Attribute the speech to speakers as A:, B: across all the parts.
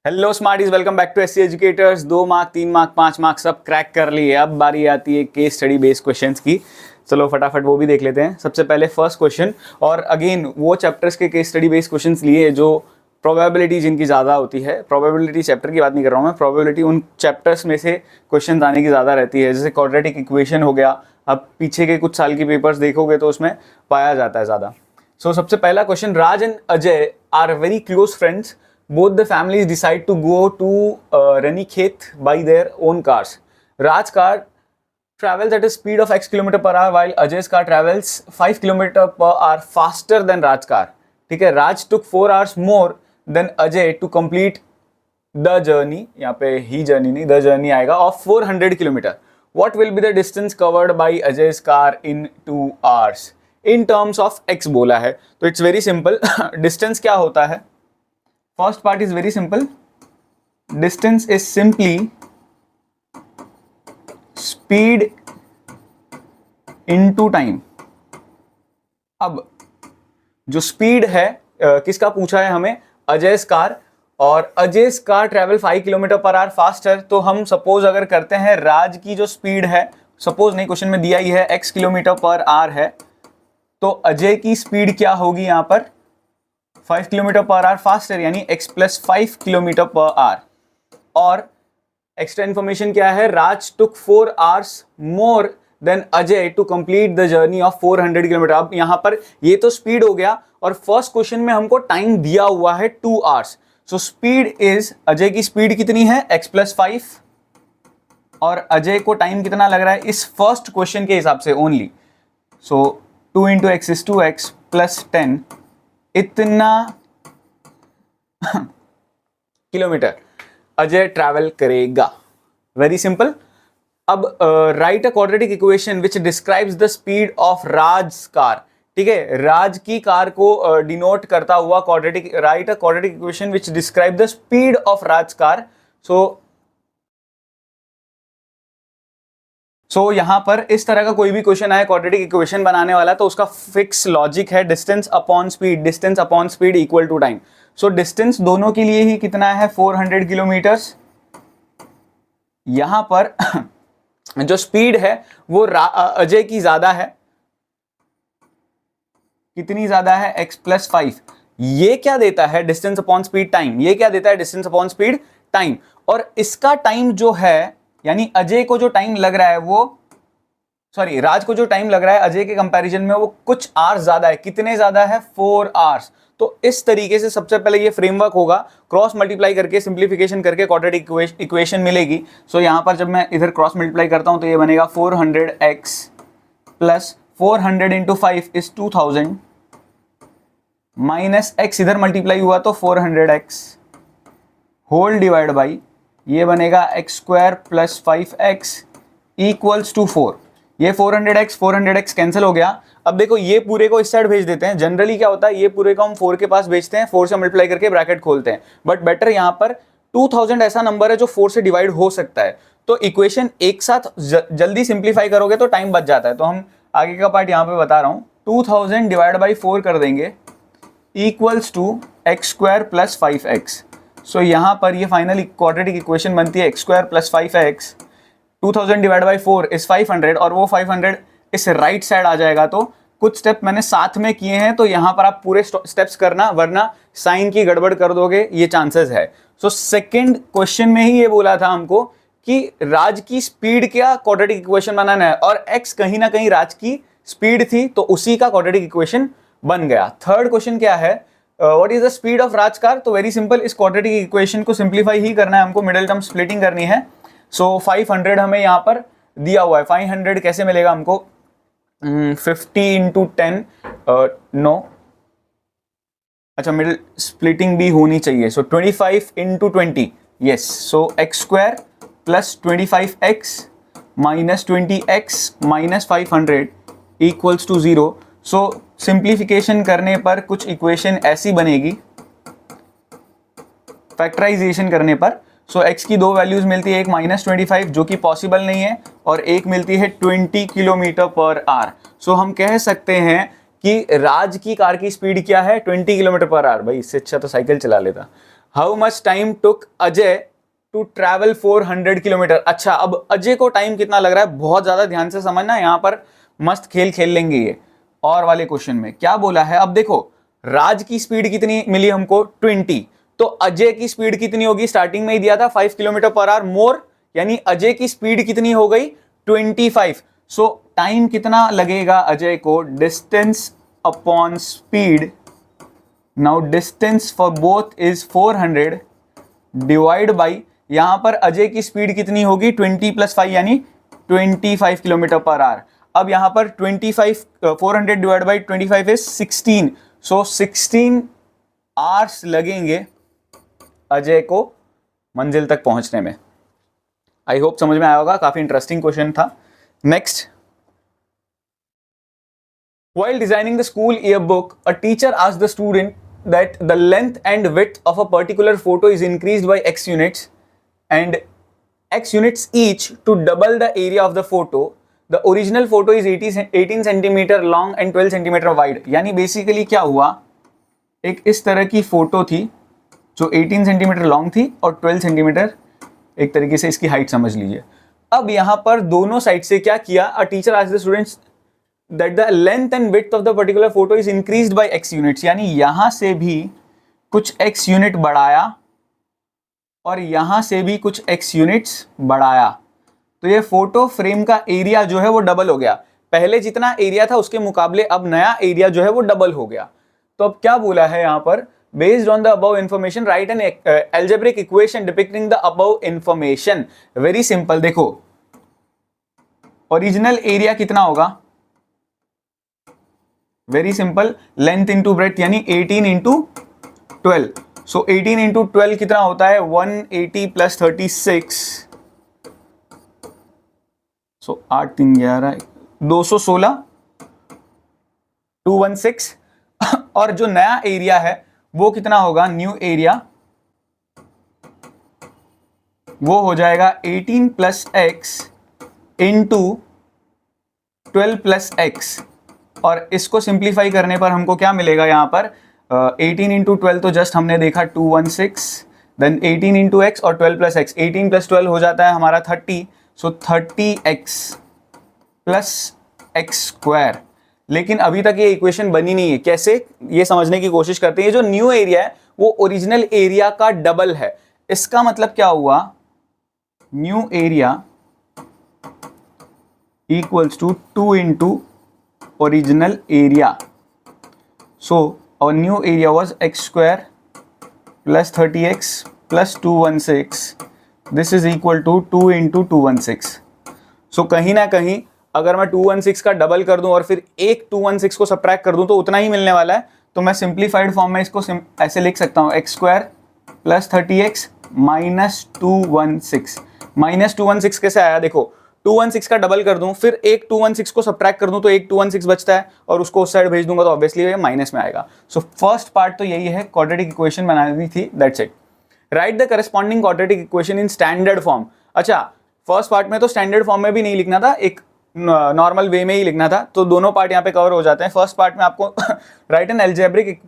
A: Hello smarties, welcome back to SC educators. 2 mark 3 mark 5 mark सब crack कर लिए। अब बारी आती है केस स्टडी बेस्ड क्वेश्चंस की। चलो फटाफट वो भी देख लेते हैं। सबसे पहले फर्स्ट क्वेश्चन, और अगेन वो चैप्टर्स के केस स्टडी बेस्ड क्वेश्चंस लिए जो प्रोबेबिलिटी जिनकी ज़्यादा होती है। प्रोबेबिलिटी चैप्टर की बात नहीं कर रहा हूँ मैं, प्रोबेबिलिटी उन चैप्टर्स में से क्वेश्चन आने की ज़्यादा रहती है। जैसे क्वाड्रेटिक इक्वेशन हो गया, अब पीछे के कुछ साल की पेपर्स देखोगे तो उसमें पाया जाता है ज़्यादा। सो सबसे पहला question, Raj and Ajay are very close friends. Both the families decide to go to Ranikhet by their own cars. Raj's car travels at a speed of X km per hour while Ajay's car travels 5 km per hour faster than Raj's car. ठीक है, Raj took 4 hours more than Ajay to complete the journey. यहाँ पे ही journey नहीं, the journey आएगा of 400 km. What will be the distance covered by Ajay's car in 2 hours? In terms of X बोला है, तो it's very simple. Distance क्या होता है? First part is very simple. Distance is simply speed into time. अब जो speed है किसका पूछा है हमें? अजय's कार, और Ajay's car travel 5 kilometre per hour faster. तो हम सपोज अगर करते हैं राज की जो स्पीड है, सपोज नहीं, क्वेश्चन में दिया ही है x किलोमीटर पर आवर है, तो अजय की स्पीड क्या होगी यहाँ पर? 5 किलोमीटर पर आवर फास्टर, यानी x plus 5 kilometre per hour. और एक्स्ट्रा इन्फॉर्मेशन क्या है? Raj took 4 hours more than Ajay to complete the journey of 400 kilometre. अब यहां पर ये तो स्पीड हो गया, और फर्स्ट क्वेश्चन में हमको टाइम दिया हुआ है 2 hours। So speed is, Ajay की स्पीड कितनी है? x प्लस 5, और अजय को टाइम कितना लग रहा है इस फर्स्ट क्वेश्चन के हिसाब से only? So 2 into x is 2x plus 10, इतना किलोमीटर अजय ट्रैवल करेगा। Very simple. अब write a quadratic equation which describes the speed of Raj car. ठीक है, राज की कार को डिनोट करता हुआ quadratic, write a quadratic equation which describe the speed of Raj car. So यहां पर इस तरह का कोई भी क्वेश्चन आए क्वाड्रेटिक इक्वेशन बनाने वाला, तो उसका फिक्स लॉजिक है distance upon speed, distance upon speed equal to time. So distance दोनों के लिए ही कितना है? 400 किलोमीटर्स। यहां पर जो स्पीड है वो अजय की ज्यादा है। कितनी ज्यादा है? x plus 5। ये क्या देता है? Distance upon speed time. ये क्या देता है? Distance upon speed time. और इसका टाइम जो है, यानी अजय को जो टाइम लग रहा है वो, सॉरी, राज को जो टाइम लग रहा है अजय के कंपैरिजन में वो कुछ आवर्स ज्यादा है। कितने ज्यादा है? 4 hours। तो इस तरीके से सबसे पहले ये फ्रेमवर्क होगा, क्रॉस मल्टीप्लाई करके सिंप्लीफिकेशन करके क्वाड्रेटिक इक्वेशन मिलेगी। सो यहां पर जब मैं इधर क्रॉस मल्टीप्लाई करता हूं तो ये बनेगा 400x plus 400 into 5 is 2000 minus x, इधर मल्टीप्लाई हुआ तो 400x होल डिवाइड बाई, ये बनेगा x square plus 5x equals to 4। ये 400x कैंसिल हो गया। अब देखो ये पूरे को इस साइड भेज देते हैं। जनरली क्या होता है, ये पूरे को हम 4 के पास भेजते हैं, 4 से मल्टीप्लाई करके ब्रैकेट खोलते हैं, बट बेटर यहाँ पर 2000 ऐसा नंबर है जो 4 से डिवाइड हो सकता है। तो इक्वेशन एक साथ जल्दी सिंप्लीफाई करोगे तो टाइम बच जाता है। तो हम आगे का पार्ट यहाँ पे बता रहा हूँ। 2000 डिवाइड बाई 4 कर देंगे equals to x square plus 5x। So यहाँ पर ये फाइनल क्वाड्रेटिक इक्वेशन बनती है x square plus 5x। 2000 divide by 4 is 500, और वो 500 इस राइट साइड आ जाएगा। तो कुछ स्टेप मैंने साथ में किए हैं, तो यहाँ पर आप पूरे स्टेप्स करना, वरना साइन की गड़बड़ कर दोगे, ये चांसेस है। सो सेकंड क्वेश्चन में ही ये बोला था हमको कि राज की स्पीड क्या क्वाड्रेटिक इक्वेशन बनाना है, और x कहीं ना कहीं राज की स्पीड थी, तो उसी का क्वाड्रेटिक इक्वेशन बन गया। थर्ड क्वेश्चन क्या है? What is the speed of Raj car? तो वेरी सिंपल, इस क्वाड्रेटिक इक्वेशन को सिंप्लीफाई ही करना है हमको, मिडिल टर्म स्प्लिटिंग करनी है। सो 500 हमें यहाँ पर दिया हुआ है। 500 कैसे मिलेगा हमको? 50 इंटू 10, नो, अच्छा मिडिल स्प्लिटिंग भी होनी चाहिए। So 25 into 20, yes. So x square plus 25x minus 20x minus 500 equals to 0। So simplification करने पर कुछ इक्वेशन ऐसी बनेगी, फैक्टराइजेशन करने पर। सो x की 2 वैल्यूज मिलती है, एक -25 जो कि पॉसिबल नहीं है, और एक मिलती है 20 किलोमीटर पर आवर। सो हम कह सकते हैं कि राज की कार की स्पीड क्या है? 20 किलोमीटर पर आवर। भाई इससे अच्छा तो साइकिल चला लेता। How much time took Ajay to travel 400 kilometre. अच्छा, अब अजय को टाइम कितना लग रहा है, बहुत ज्यादा ध्यान से समझना, यहां पर मस्त खेल खेल लेंगे ये। और वाले क्वेश्चन में क्या बोला है, अब देखो राज की स्पीड कितनी मिली हमको 20, तो अजय की स्पीड कितनी होगी, स्टार्टिंग में ही दिया था 5 किलोमीटर पर आवर मोर, यानी अजय की स्पीड कितनी हो गई 25। सो टाइम कितना लगेगा अजय को, distance upon speed, now distance for both is 400 divide by, यहां पर अजय की स्पीड कितनी होगी 20 + 5 यानी 25 किलोमीटर पर आवर। अब यहां पर 25 400 divide by 25 is 16, so 16 hours लगेंगे अजय को मंजिल तक पहुंचने में। आई होप समझ में आया होगा, काफी इंटरेस्टिंग क्वेश्चन था। Next, while designing the school yearbook, a teacher asked the student that the length and width of a particular photo is increased by x units and x units each to double the area of the photo. The original photo is 18 centimeter long and 12 centimeter wide. यानी basically क्या हुआ, एक इस तरह की photo थी जो 18 centimetre long थी और 12 सेंटीमीटर एक तरीके से इसकी हाइट समझ लीजिए। अब यहां पर दोनों साइड से क्या किया, a teacher asked the students that the length and width of the particular photo is increased by x units, यानी यहां से भी कुछ x यूनिट बढ़ाया और यहां से भी कुछ x यूनिट्स बढ़ाया, तो ये फोटो फ्रेम का एरिया जो है वो डबल हो गया। पहले जितना एरिया था उसके मुकाबले अब नया एरिया जो है वो डबल हो गया। तो अब क्या बोला है यहां पर, based on the above information right an algebraic equation depicting the above information. Very simple, देखो ओरिजिनल एरिया कितना होगा, very simple, length into breadth यानी 18 इंटू 12। सो 18 इंटू 12 कितना होता है 180 + 36, सो 8 3 11 216 216 और जो नया एरिया है वो कितना होगा, न्यू एरिया वो हो जाएगा 18 + x इंटू 12 + x, और इसको सिंप्लीफाई करने पर हमको क्या मिलेगा यहाँ पर 18 इंटू 12 तो जस्ट हमने देखा 216, देन 18 इंटू एक्स और 12 + x, 18 + 12 हो जाता है हमारा 30, सो 30x + x²। लेकिन अभी तक ये इक्वेशन बनी नहीं है, कैसे ये समझने की कोशिश करते हैं। ये जो न्यू एरिया है वो ओरिजिनल एरिया का डबल है, इसका मतलब क्या हुआ, new area equals to 2 into original area. So our new area was x² plus 30x plus 216. This is equal to 2 into 216. So कहीं ना कहीं अगर मैं 216 का डबल कर दूं और फिर एक 216 को सब्ट्रैक्ट कर दूं तो उतना ही मिलने वाला है। तो मैं सिंप्लीफाइड फॉर्म में इसको ऐसे लिख सकता हूं, x² plus 30x minus 216। Minus 216 कैसे आया, देखो 216 का डबल कर दूं फिर एक 216 को सब्ट्रैक्ट कर दूं तो एक 216 बचता है और उसको उस साइड भेज दूंगा तो ऑब्वियसली ये माइनस में आएगा। सो फर्स्ट पार्ट तो यही है, क्वाड्रेटिक इक्वेशन बनानी थी, that's it. Right the corresponding quadratic equation in standard form. अच्छा, फर्स्ट पार्ट में तो स्टैंडर्ड फॉर्म में भी नहीं लिखना था, एक नॉर्मल वे में ही लिखना था, तो दोनों पार्ट यहाँ पे कवर हो जाते हैं। फर्स्ट पार्ट में आपको right an algebraic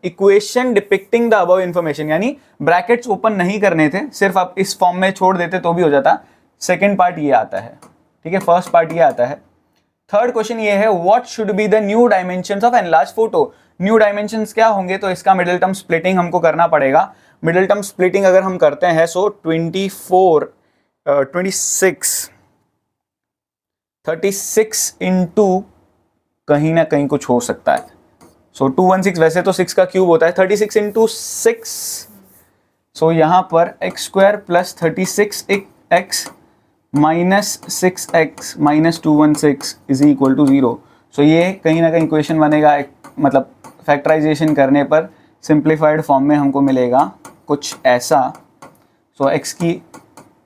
A: equation depicting the above information, यानी ब्रैकेट्स ओपन नहीं करने थे, सिर्फ आप इस फॉर्म में छोड़ देते तो भी हो जाता। सेकेंड पार्ट ये आता है, ठीक है, फर्स्ट पार्ट ये आता है। थर्ड क्वेश्चन ये है, what should be the new dimensions of enlarge photo. New dimensions क्या होंगे, तो इसका मिडिल टर्म स्प्लिटिंग हमको करना पड़ेगा। मिडिल टर्म स्प्लिटिंग अगर हम करते हैं सो 36 इंटू कहीं ना कहीं कुछ हो सकता है, सो 216 वैसे तो 6 का क्यूब होता है, 36 इंटू 6, सो यहां पर x² plus 36 x minus 6x minus 216 is equal to 0। So ये कहीं ना कहीं इक्वेशन बनेगा, मतलब फैक्टराइजेशन करने पर सिंप्लीफाइड फॉर्म में हमको मिलेगा कुछ ऐसा। सो x की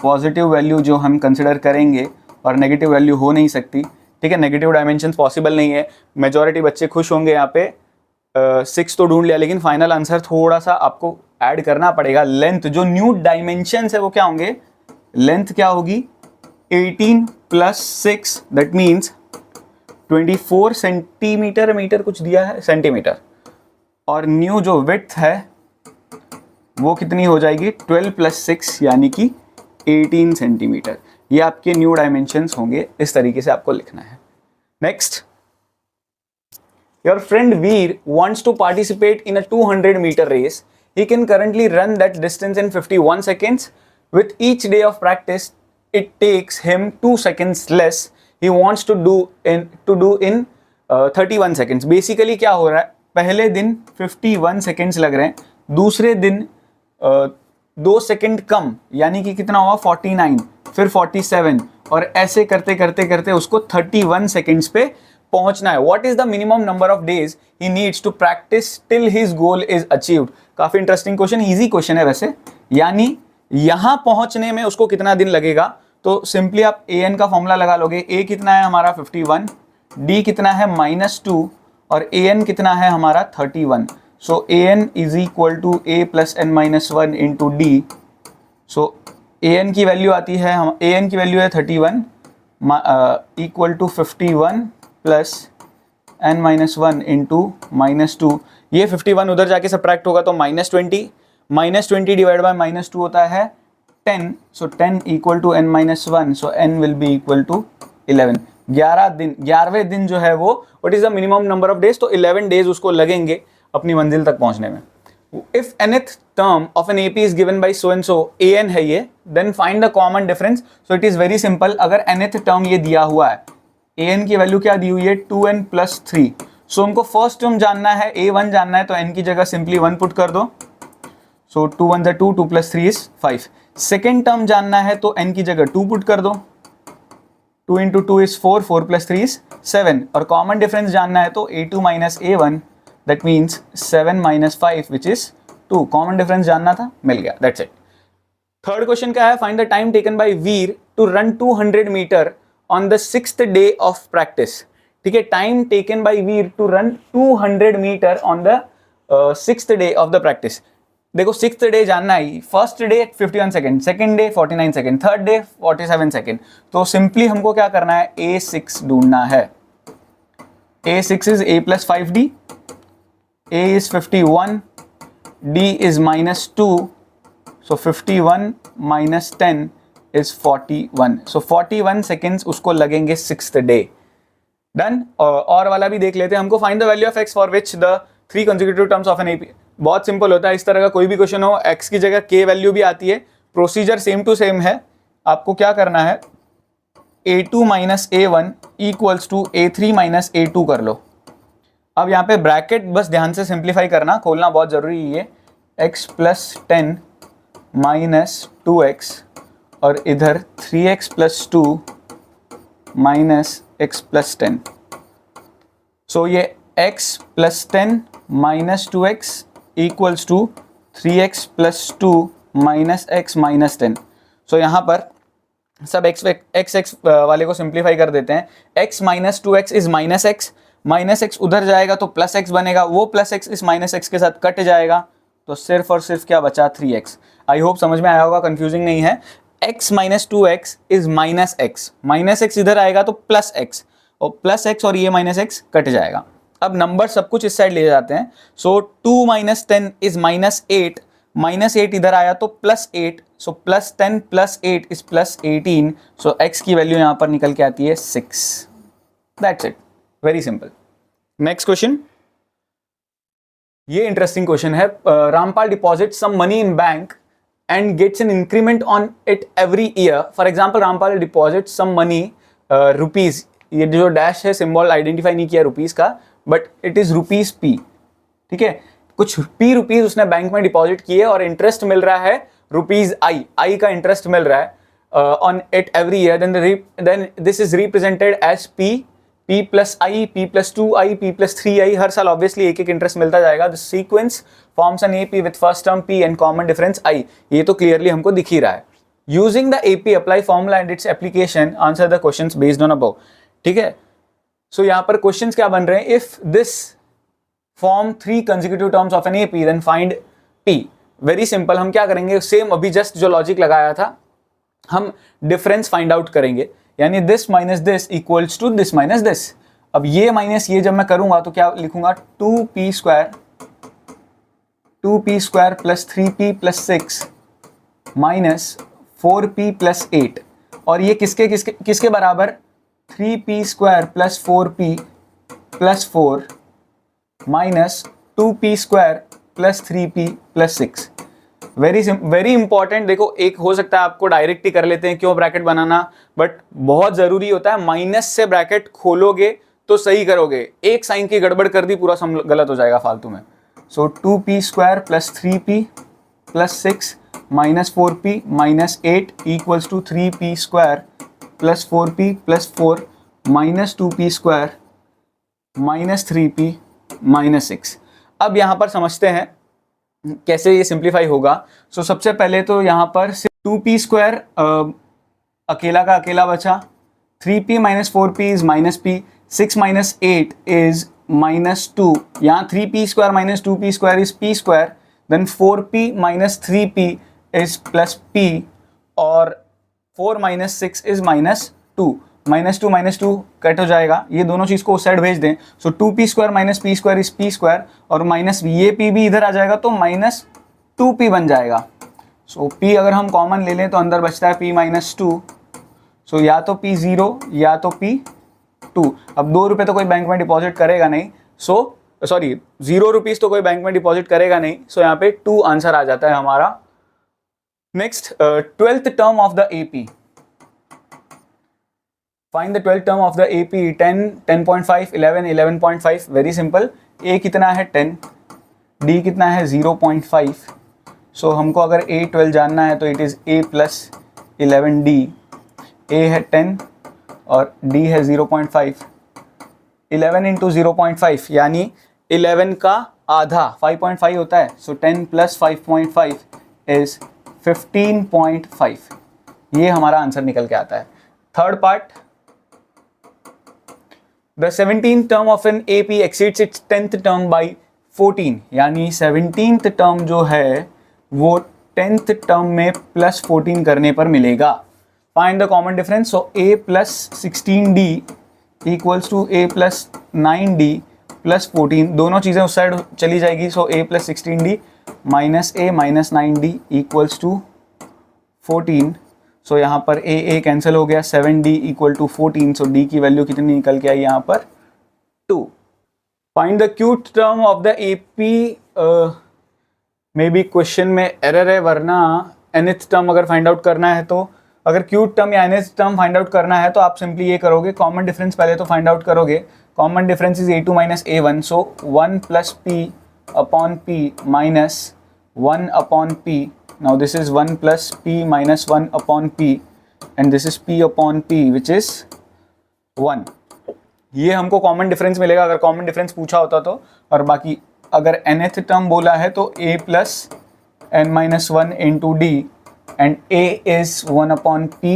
A: पॉजिटिव वैल्यू जो हम कंसिडर करेंगे और नेगेटिव वैल्यू हो नहीं सकती, ठीक है, नेगेटिव डायमेंशंस पॉसिबल नहीं है। मेजॉरिटी बच्चे खुश होंगे यहाँ पे, 6 तो ढूंढ लिया, लेकिन फाइनल आंसर थोड़ा सा आपको ऐड करना पड़ेगा। लेंथ जो न्यू डायमेंशंस है वो क्या होंगे, लेंथ क्या होगी 18 + 6 दैट मीन्स 24 सेंटीमीटर, मीटर कुछ दिया है सेंटीमीटर, और न्यू जो विड्थ है वो कितनी हो जाएगी 12 + 6 यानी कि 18 सेंटीमीटर। ये आपके न्यू डायमेंशंस होंगे, इस तरीके से आपको लिखना है। Next, your friend Veer wants to participate in a 200-meter race. He can currently run that distance in 51 seconds. With each day of practice, it takes him 2 seconds less. He wants to do in 31 seconds. Basically क्या हो रहा है, पहले दिन 51 seconds लग रहे हैं, दूसरे दिन 2 सेकेंड कम, यानी कि कितना हुआ 49, फिर 47, और ऐसे करते करते करते उसको 31 सेकेंड्स पे पहुंचना है। What is the minimum number of days he needs to practise till his goal is achieved. काफी इंटरेस्टिंग क्वेश्चन, इजी क्वेश्चन है वैसे। यानी यहां पहुंचने में उसको कितना दिन लगेगा, तो सिंपली आप an का फॉर्मूला लगा लोगे। a कितना है हमारा 51, d कितना है -2, और an कितना है हमारा 31। So an is equal to a + n-1 into d। So an की वैल्यू आती है, an की वैल्यू है 31 equal to 51 plus n-1 into -2। ये 51 उधर जाके सब्ट्रैक्ट होगा तो -20 डिवाइड बाय -2 होता है 10। So 10 equal to n-1, so n will be equal to 11। 11वें दिन जो है वो what is the minimum number of days, तो 11 डेज उसको लगेंगे अपनी मंजिल तक पहुंचने में। If nth term of an AP is given by so and so, an है ये, then find the common difference. So it is very simple. अगर nth टर्म ये दिया हुआ है, an की वैल्यू क्या दी हुई है 2n + 3। सो हमको फर्स्ट टर्म जानना है, a1 जानना है, तो n की जगह सिंपली 1 पुट कर दो। सो 2 1 2, 2 + 3 is 5। सेकेंड टर्म जानना है तो n की जगह 2 पुट कर दो। 2 × 2 is 4, 4 + 3 is 7। और कॉमन डिफरेंस जानना है तो a2 - a1, that means 7 - 5 which is 2। Common difference जानना था, मिल गया, दैट्स इट। थर्ड क्वेश्चन क्या है, find the time taken by Veer to run 200 metre on the 6th day of practice. ठीक है, time taken by Veer to run 200 metre on the 6th day of the practice. देखो 6th day जानना है, first day 51 second, second day 49 second, third day 47 second. तो simply हमको क्या करना है, A6 ढूंढना है। A6 is a + 5d, a is 51, d is -2, so 51 - 10 is 41। so 41 seconds उसको लगेंगे 6th डे। डन। और वाला भी देख लेते हैं। हमको find the value of x for which the 3 consecutive terms of an AP। बहुत सिंपल होता है, इस तरह का कोई भी क्वेश्चन हो, x की जगह k वैल्यू भी आती है, प्रोसीजर सेम टू सेम है। आपको क्या करना है, a2 - a1 equals to a3 - a2 कर लो। अब यहाँ पे ब्रैकेट बस ध्यान से सिंप्लीफाई करना, खोलना बहुत जरूरी है। x + 10 - 2x, और इधर 3x + 2 - x + 10। सो ये x + 10 - 2x equals to 3x + 2 - x - 10। So यहाँ पर सब x वाले को सिंप्लीफाई कर देते हैं। x - 2x is -x, -x उधर जाएगा तो +x बनेगा, वो +x इस -x के साथ कट जाएगा, तो सिर्फ और सिर्फ क्या बचा 3x। आई होप समझ में आया होगा, कंफ्यूजिंग नहीं है। x - 2x is -x, -x इधर आएगा तो +x, और +x और ये -x कट जाएगा। अब नंबर सब कुछ इस साइड ले जाते हैं। सो 2 - 10 इज -8, -8 इधर आया तो +8, सो +10 + 8 इज +18। सो x की वैल्यू यहां पर निकल के आती है 6। That's it, very simple. Next question, ये इंटरेस्टिंग क्वेश्चन है। Rampal deposit some money in bank and gets an increment on it every year. For example, Rampal deposits some money, rupees, ये जो डैश है सिंबल आइडेंटिफाई नहीं किया rupees का, but it is ₹P। ठीक है, कुछ P उसने बैंक में डिपॉजिट किए और इंटरेस्ट मिल रहा है ₹I का इंटरेस्ट मिल रहा है on it every year. Then this is represented as P + I, P + 2I, P + 3I। हर साल ऑब्वियसली एक इंटरेस्ट मिलता जाएगा। The sequence forms an AP with first term P and common difference I। ये तो क्लियरली हमको दिख ही रहा है। Using the AP apply formula and its application, answer the questions based on above. ठीक है, सो यहाँ पर क्वेश्चंस क्या बन रहे हैं, if this form 3 consecutive terms of an AP then find P। Very simple, हम क्या करेंगे, सेम अभी जस्ट जो लॉजिक लगाया था, हम डिफरेंस फाइंड आउट करेंगे, यानी this minus this equals to this minus this. अब ये माइनस ये जब मैं करूंगा तो क्या लिखूंगा, 2p² 2p square plus 3p plus 6 minus 4p plus 8, और ये किसके किसके किसके बराबर, 3p square plus 4p plus 4 minus 2p square plus 3p plus 6। Very important. देखो, एक हो सकता है आपको डायरेक्ट ही कर लेते हैं, क्यों ब्रैकेट बनाना, बट बहुत जरूरी होता है माइनस से ब्रैकेट खोलोगे तो सही करोगे, एक साइन की गड़बड़ कर दी पूरा सम गलत हो जाएगा फालतू में। So 2p square plus 3p plus 6 minus 4p minus 8 equals to 3p square plus 4p plus 4 minus 2p square minus 3p minus 6। अब यहाँ पर समझते हैं कैसे ये सिंप्लीफाई होगा। सो सबसे पहले तो यहाँ पर 2p स्क्वायर अकेला का अकेला बचा, 3p minus 4p is minus p, 6 minus 8 is minus 2, यहाँ 3p square minus 2p square is p square, then 4p minus 3p is plus p, और 4 minus 6 is minus 2, minus two cut हो जाएगा, ये दोनों चीज़ को उस साइड भेज दें। सो 2p square minus p square is p square, और माइनस ये p भी इधर आ जाएगा तो माइनस 2p बन जाएगा। सो p अगर हम कॉमन ले लें तो अंदर बचता है p माइनस 2, सो या तो p 0 या तो p 2। अब 2 रुपये तो कोई बैंक में डिपॉजिट करेगा नहीं, सो सॉरी 0 रुपीज़ तो कोई बैंक में डिपॉजिट करेगा नहीं, सो यहाँ पे 2 आंसर आ जाता है हमारा। Next, 12th term of the AP, find the 12th term of the AP, 10, 10.5, 11, 11.5। Very simple, A कितना है 10, D कितना है 0.5, सो हमको अगर A 12 जानना है तो it is A plus 11D। A है 10 और D है 0.5, 11 इंटू 0.5 यानी 11 का आधा 5.5 होता है, सो 10 प्लस 5.5 इज 15.5। ये हमारा आंसर निकल के आता है। Third part, The 17th term of an AP exceeds its 10th term by 14, यानी 17th टर्म जो है वो 10th टर्म में प्लस 14 करने पर मिलेगा। Find the common difference, so A plus 16D equals to A plus 9D plus 14, दोनों चीज़ें उस साइड चली जाएगी, so A plus 16D minus A minus 9D equals to 14। So यहाँ पर A कैंसिल हो गया, 7D equal to 14, so D की वैल्यू कितनी निकल के आई यहाँ पर 2। Find the cute term of the AP, may be question में एरर है, वरना nth टर्म अगर फाइंड आउट करना है तो, अगर क्यूट टर्म या nth टर्म फाइंड आउट करना है तो आप सिंपली ये करोगे, कॉमन डिफरेंस पहले तो फाइंड आउट करोगे। Common difference is A2 minus A1, so 1 plus P upon P minus 1 upon P। Now this is 1 plus P minus 1 upon P, and this is P upon P which is 1। ये हमको common difference मिलेगा अगर common difference पूछा होता तो, और बाकी अगर nth टर्म बोला है तो A plus n minus 1 into D, and A is 1 upon P,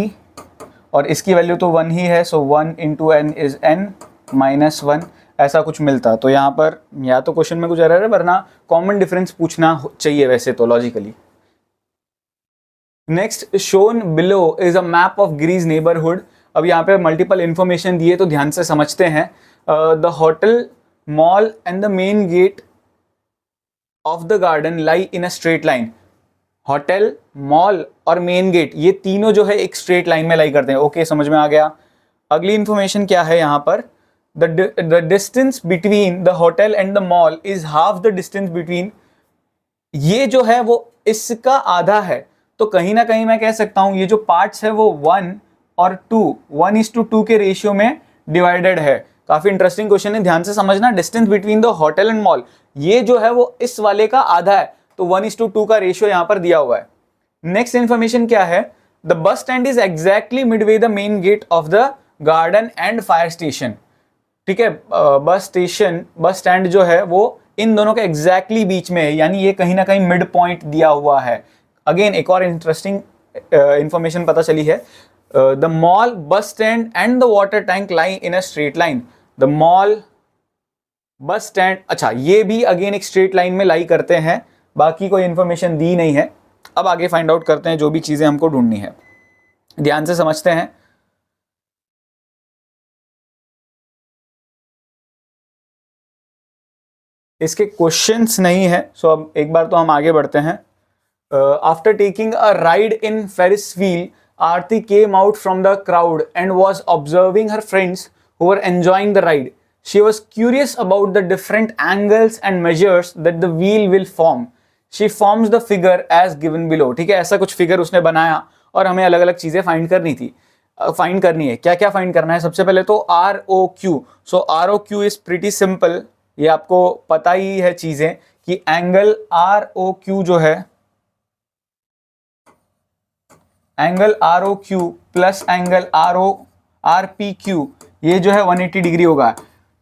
A: और इसकी वैल्यू तो 1 ही है, सो 1 into n is n minus 1, ऐसा कुछ मिलता। तो यहाँ पर या तो क्वेश्चन में कुछ एरर है, वरना कॉमन डिफरेंस पूछना चाहिए वैसे तो logically. Next, shown below is a map of Giri's neighbourhood. अब यहाँ पे मल्टीपल इंफॉर्मेशन दिए तो ध्यान से समझते हैं। The hotel, mall and the main gate of the garden lie in a straight line. Hotel, mall और मेन गेट, ये तीनों जो है एक स्ट्रेट लाइन में लाई करते हैं। ओके, समझ में आ गया। अगली इंफॉर्मेशन क्या है यहाँ पर, the distance between the hotel and the mall is half the distance between, ये जो है वो इसका आधा है, तो कहीं ना कहीं मैं कह सकता हूं ये जो पार्ट्स है वो 1 और 2, 1:2 के रेशियो में डिवाइडेड है। काफी इंटरेस्टिंग क्वेश्चन है, ध्यान से समझना। Distance between the hotel and mall, ये जो है वो इस वाले का आधा है, तो 1:2 का रेशियो यहां पर दिया हुआ है। नेक्स्ट इंफॉर्मेशन क्या है, the bus stand is exactly midway the main gate of the garden and fire station. ठीक है, बस स्टैंड जो है वो इन दोनों के एग्जैक्टली बीच में है, यानी ये कहीं ना कहीं मिड पॉइंट दिया हुआ है। अगेन एक और इंटरेस्टिंग इंफॉर्मेशन पता चली है, the mall, bus stand and the water tank lie in a straight line. The mall, bus stand, अच्छा ये भी अगेन एक स्ट्रेट लाइन में लाई करते हैं, बाकी कोई इंफॉर्मेशन दी नहीं है। अब आगे फाइंड आउट करते हैं जो भी चीजें हमको ढूंढनी है, ध्यान से समझते हैं। इसके क्वेश्चंस नहीं है, सो अब एक बार तो हम आगे बढ़ते हैं. After taking a ride in ferris wheel, Aarti came out from the crowd and was observing her friends who were enjoying the ride. She was curious about the different angles and measures that the wheel will form. She forms the figure as given below. ठीक है, ऐसा कुछ figure उसने बनाया और हमें अलग अलग चीजें फाइंड करनी थी. फाइंड करनी है, क्या क्या फाइंड करना है. सबसे पहले तो R O Q. So R O Q is pretty simple, ये आपको पता ही है चीजें कि एंगल आर ओ क्यू जो है, angle R O Q plus angle R P Q, ये जो है 180 डिग्री होगा.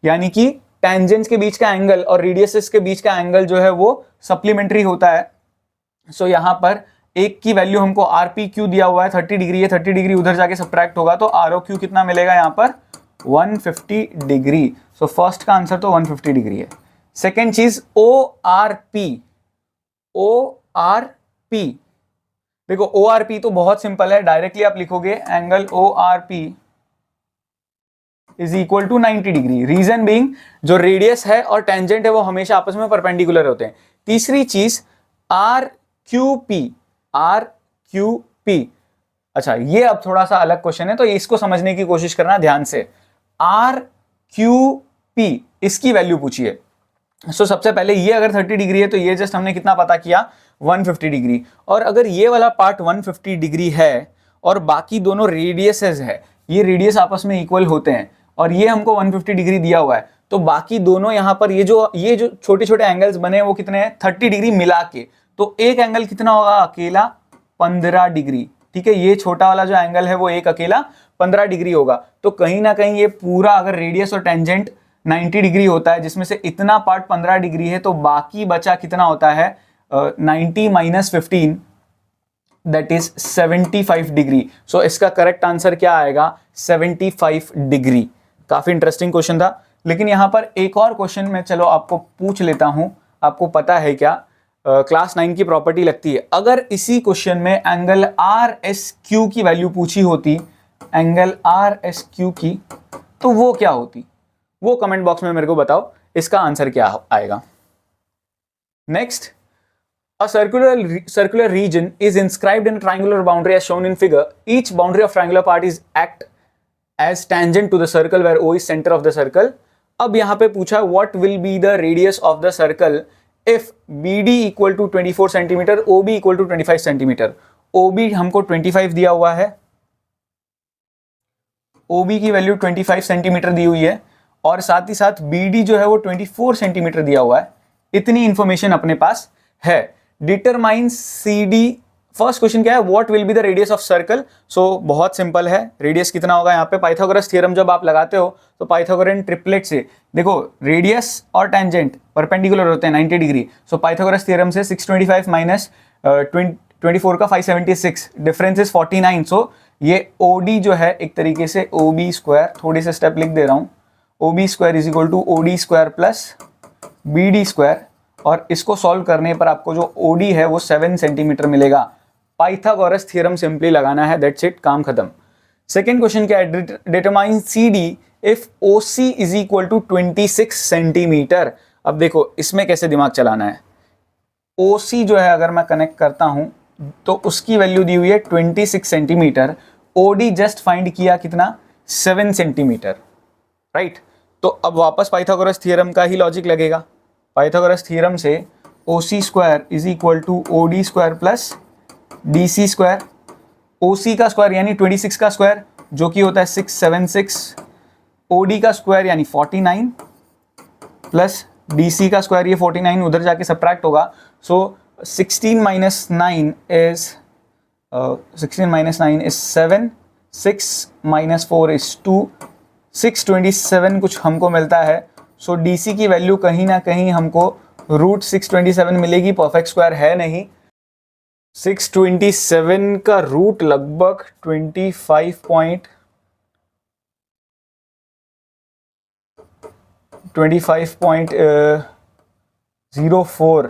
A: यानी कि टेंजेंट्स के बीच का एंगल और रेडियसेस के बीच का एंगल जो है वो सप्लीमेंट्री होता है. सो यहां पर एक की वैल्यू हमको आर पी क्यू दिया हुआ है 30 डिग्री है, 30 डिग्री उधर जाके सब्ट्रैक्ट होगा तो आर ओ क्यू कितना मिलेगा यहाँ पर 150 डिग्री. सो फर्स्ट का आंसर तो 150 डिग्री है. सेकेंड चीज O R P. O R P, देखो ओ आर पी तो बहुत सिंपल है, डायरेक्टली आप लिखोगे angle O R P is equal to 90 degree. Reason being जो रेडियस है और टेंजेंट है वो हमेशा आपस में परपेंडिकुलर होते हैं. तीसरी चीज R Q P. R Q P, अच्छा ये अब थोड़ा सा अलग क्वेश्चन है तो इसको समझने की कोशिश करना ध्यान से. आर क्यू पी इसकी वैल्यू पूछिए. सो सबसे पहले ये अगर 30 डिग्री है तो ये जस्ट हमने कितना पता किया 150 डिग्री. और अगर ये वाला पार्ट 150 डिग्री है और बाकी दोनों रेडियसेस है, ये रेडियस आपस में इक्वल होते हैं और ये हमको 150 डिग्री दिया हुआ है, तो बाकी दोनों यहाँ पर ये जो छोटे छोटे एंगल्स बने हैं वो कितने हैं 30 डिग्री मिला के. तो एक एंगल कितना होगा अकेला 15 डिग्री. ठीक है, ये छोटा वाला जो एंगल है वो एक अकेला 15 डिग्री होगा. तो कहीं ना कहीं ये पूरा अगर रेडियस और टेंजेंट 90 डिग्री होता है जिसमें से इतना पार्ट 15 डिग्री है, तो बाकी बचा कितना होता है 90 माइनस 15, दैट इज 75 डिग्री. सो इसका करेक्ट आंसर क्या आएगा 75 डिग्री. काफी इंटरेस्टिंग क्वेश्चन था. लेकिन यहां पर एक और क्वेश्चन में चलो आपको पूछ लेता हूं. आपको पता है क्या, क्लास 9 की प्रॉपर्टी लगती है, अगर इसी क्वेश्चन में एंगल आर एस क्यू की वैल्यू पूछी होती, एंगल आर एस क्यू की, तो वो क्या होती, वो कमेंट बॉक्स में मेरे को बताओ इसका आंसर क्या आएगा. Next, a circular region is inscribed in a triangular boundary as shown in figure. Each boundary of triangular part is act as tangent to the circle where O is center of the circle. अब यहाँ पे पूछा what will be the radius of the circle if BD equal to 24 centimetre, OB equal to 25 centimetre. OB हमको 25 दिया हुआ है, OB की value 25 centimetre दी हुई है और साथ ही साथ BD जो है वो 24 सेंटीमीटर दिया हुआ है. इतनी इंफॉर्मेशन अपने पास है. Determine CD. फर्स्ट क्वेश्चन क्या है, what will be the radius of circle. So बहुत सिंपल है, रेडियस कितना होगा यहाँ पे पाइथागोरस थ्योरम जब आप लगाते हो तो पाइथागोरन ट्रिपलेट से देखो रेडियस और टेंजेंट परपेंडिकुलर होते हैं 90 डिग्री. सो पाइथागोरस थ्योरम से 625 माइनस 24 का 576, डिफरेंस इज 49. सो ये OD जो है एक तरीके से OB स्क्वायर, थोड़ी से स्टेप लिख दे रहा हूँ, OB square is equal to OD square plus BD square. और इसको सॉल्व करने पर आपको जो OD है वो 7 सेंटीमीटर मिलेगा. पाइथागोरस थ्योरम सिंपली लगाना है, दैट्स इट, काम खत्म. सेकेंड क्वेश्चन क्या है, determine CD if OC is equal to 26 centimetre. अब देखो इसमें कैसे दिमाग चलाना है. OC जो है अगर मैं कनेक्ट करता हूं तो उसकी वैल्यू दी हुई है 26 सेंटीमीटर. OD जस्ट फाइंड किया कितना 7 सेंटीमीटर, राइट. तो अब वापस पाइथागोरस थ्योरम का ही लॉजिक लगेगा. पाइथागोरस थ्योरम से OC square is equal to OD square plus DC square. OC का स्क्वायर यानी 26 का स्क्वायर जो कि होता है 676, OD का स्क्वायर यानी 49 प्लस DC का स्क्वायर, ये 49 उधर जाके सब्ट्रैक्ट होगा. सो 16 माइनस 9 इज 7, 6 माइनस 4 इज 2, 627 कुछ हमको मिलता है. सो DC की वैल्यू कहीं ना कहीं हमको रूट 627 मिलेगी, परफेक्ट स्क्वायर है नहीं. 627 का रूट लगभग 25.04,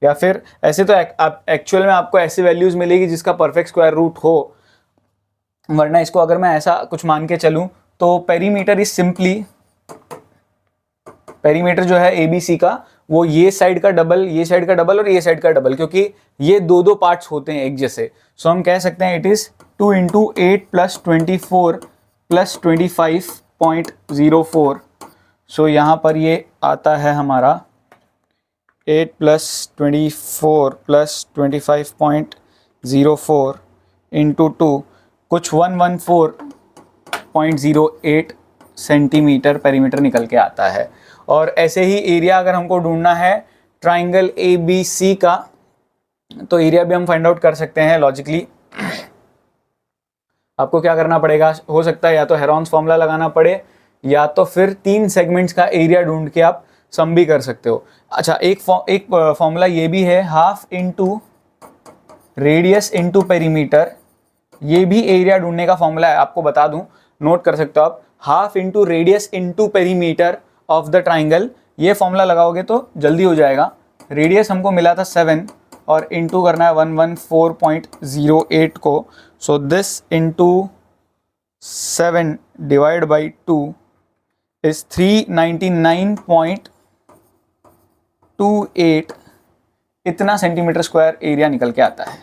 A: या फिर ऐसे तो एक्चुअल में आपको ऐसी वैल्यूज मिलेगी जिसका परफेक्ट स्क्वायर रूट हो. वरना इसको अगर मैं ऐसा कुछ मान के चलूं तो पेरीमीटर इज सिंपली, पेरीमीटर जो है ABC का वो ये साइड का डबल, ये साइड का डबल और ये साइड का डबल, क्योंकि ये दो दो पार्ट्स होते हैं एक जैसे। सो हम कह सकते हैं इट इज 2 × 8 + 24 + 25.04। सो यहाँ पर ये आता है हमारा 8 + 24 + 25.04 × 2, कुछ 114.08 सेंटीमीटर पेरीमीटर निकल के आता है। और ऐसे ही एरिया अगर हमको ढूंढना है ट्राइंगल ABC का, तो एरिया भी हम फाइंड आउट कर सकते हैं लॉजिकली। आपको क्या करना पड़ेगा, हो सकता है या तो हेरॉन्स फॉर्मूला लगाना पड़े, या तो फिर 3 सेगमेंट्स का एरिया ढूंढ के आप सम भी कर सकते हो। अच्छा, एक फॉर्मूला ये भी है, half into radius into perimeter. ये भी एरिया ढूंढने का फॉर्मूला है, आपको बता दूं, नोट कर सकते हो आप। Half into radius into perimeter of the triangle, ये फॉर्मूला लगाओगे तो जल्दी हो जाएगा। रेडियस हमको मिला था 7 और इंटू करना है 114.08 को। So this into 7 divide by 2 is 399.28, इतना सेंटीमीटर स्क्वायर एरिया निकल के आता है।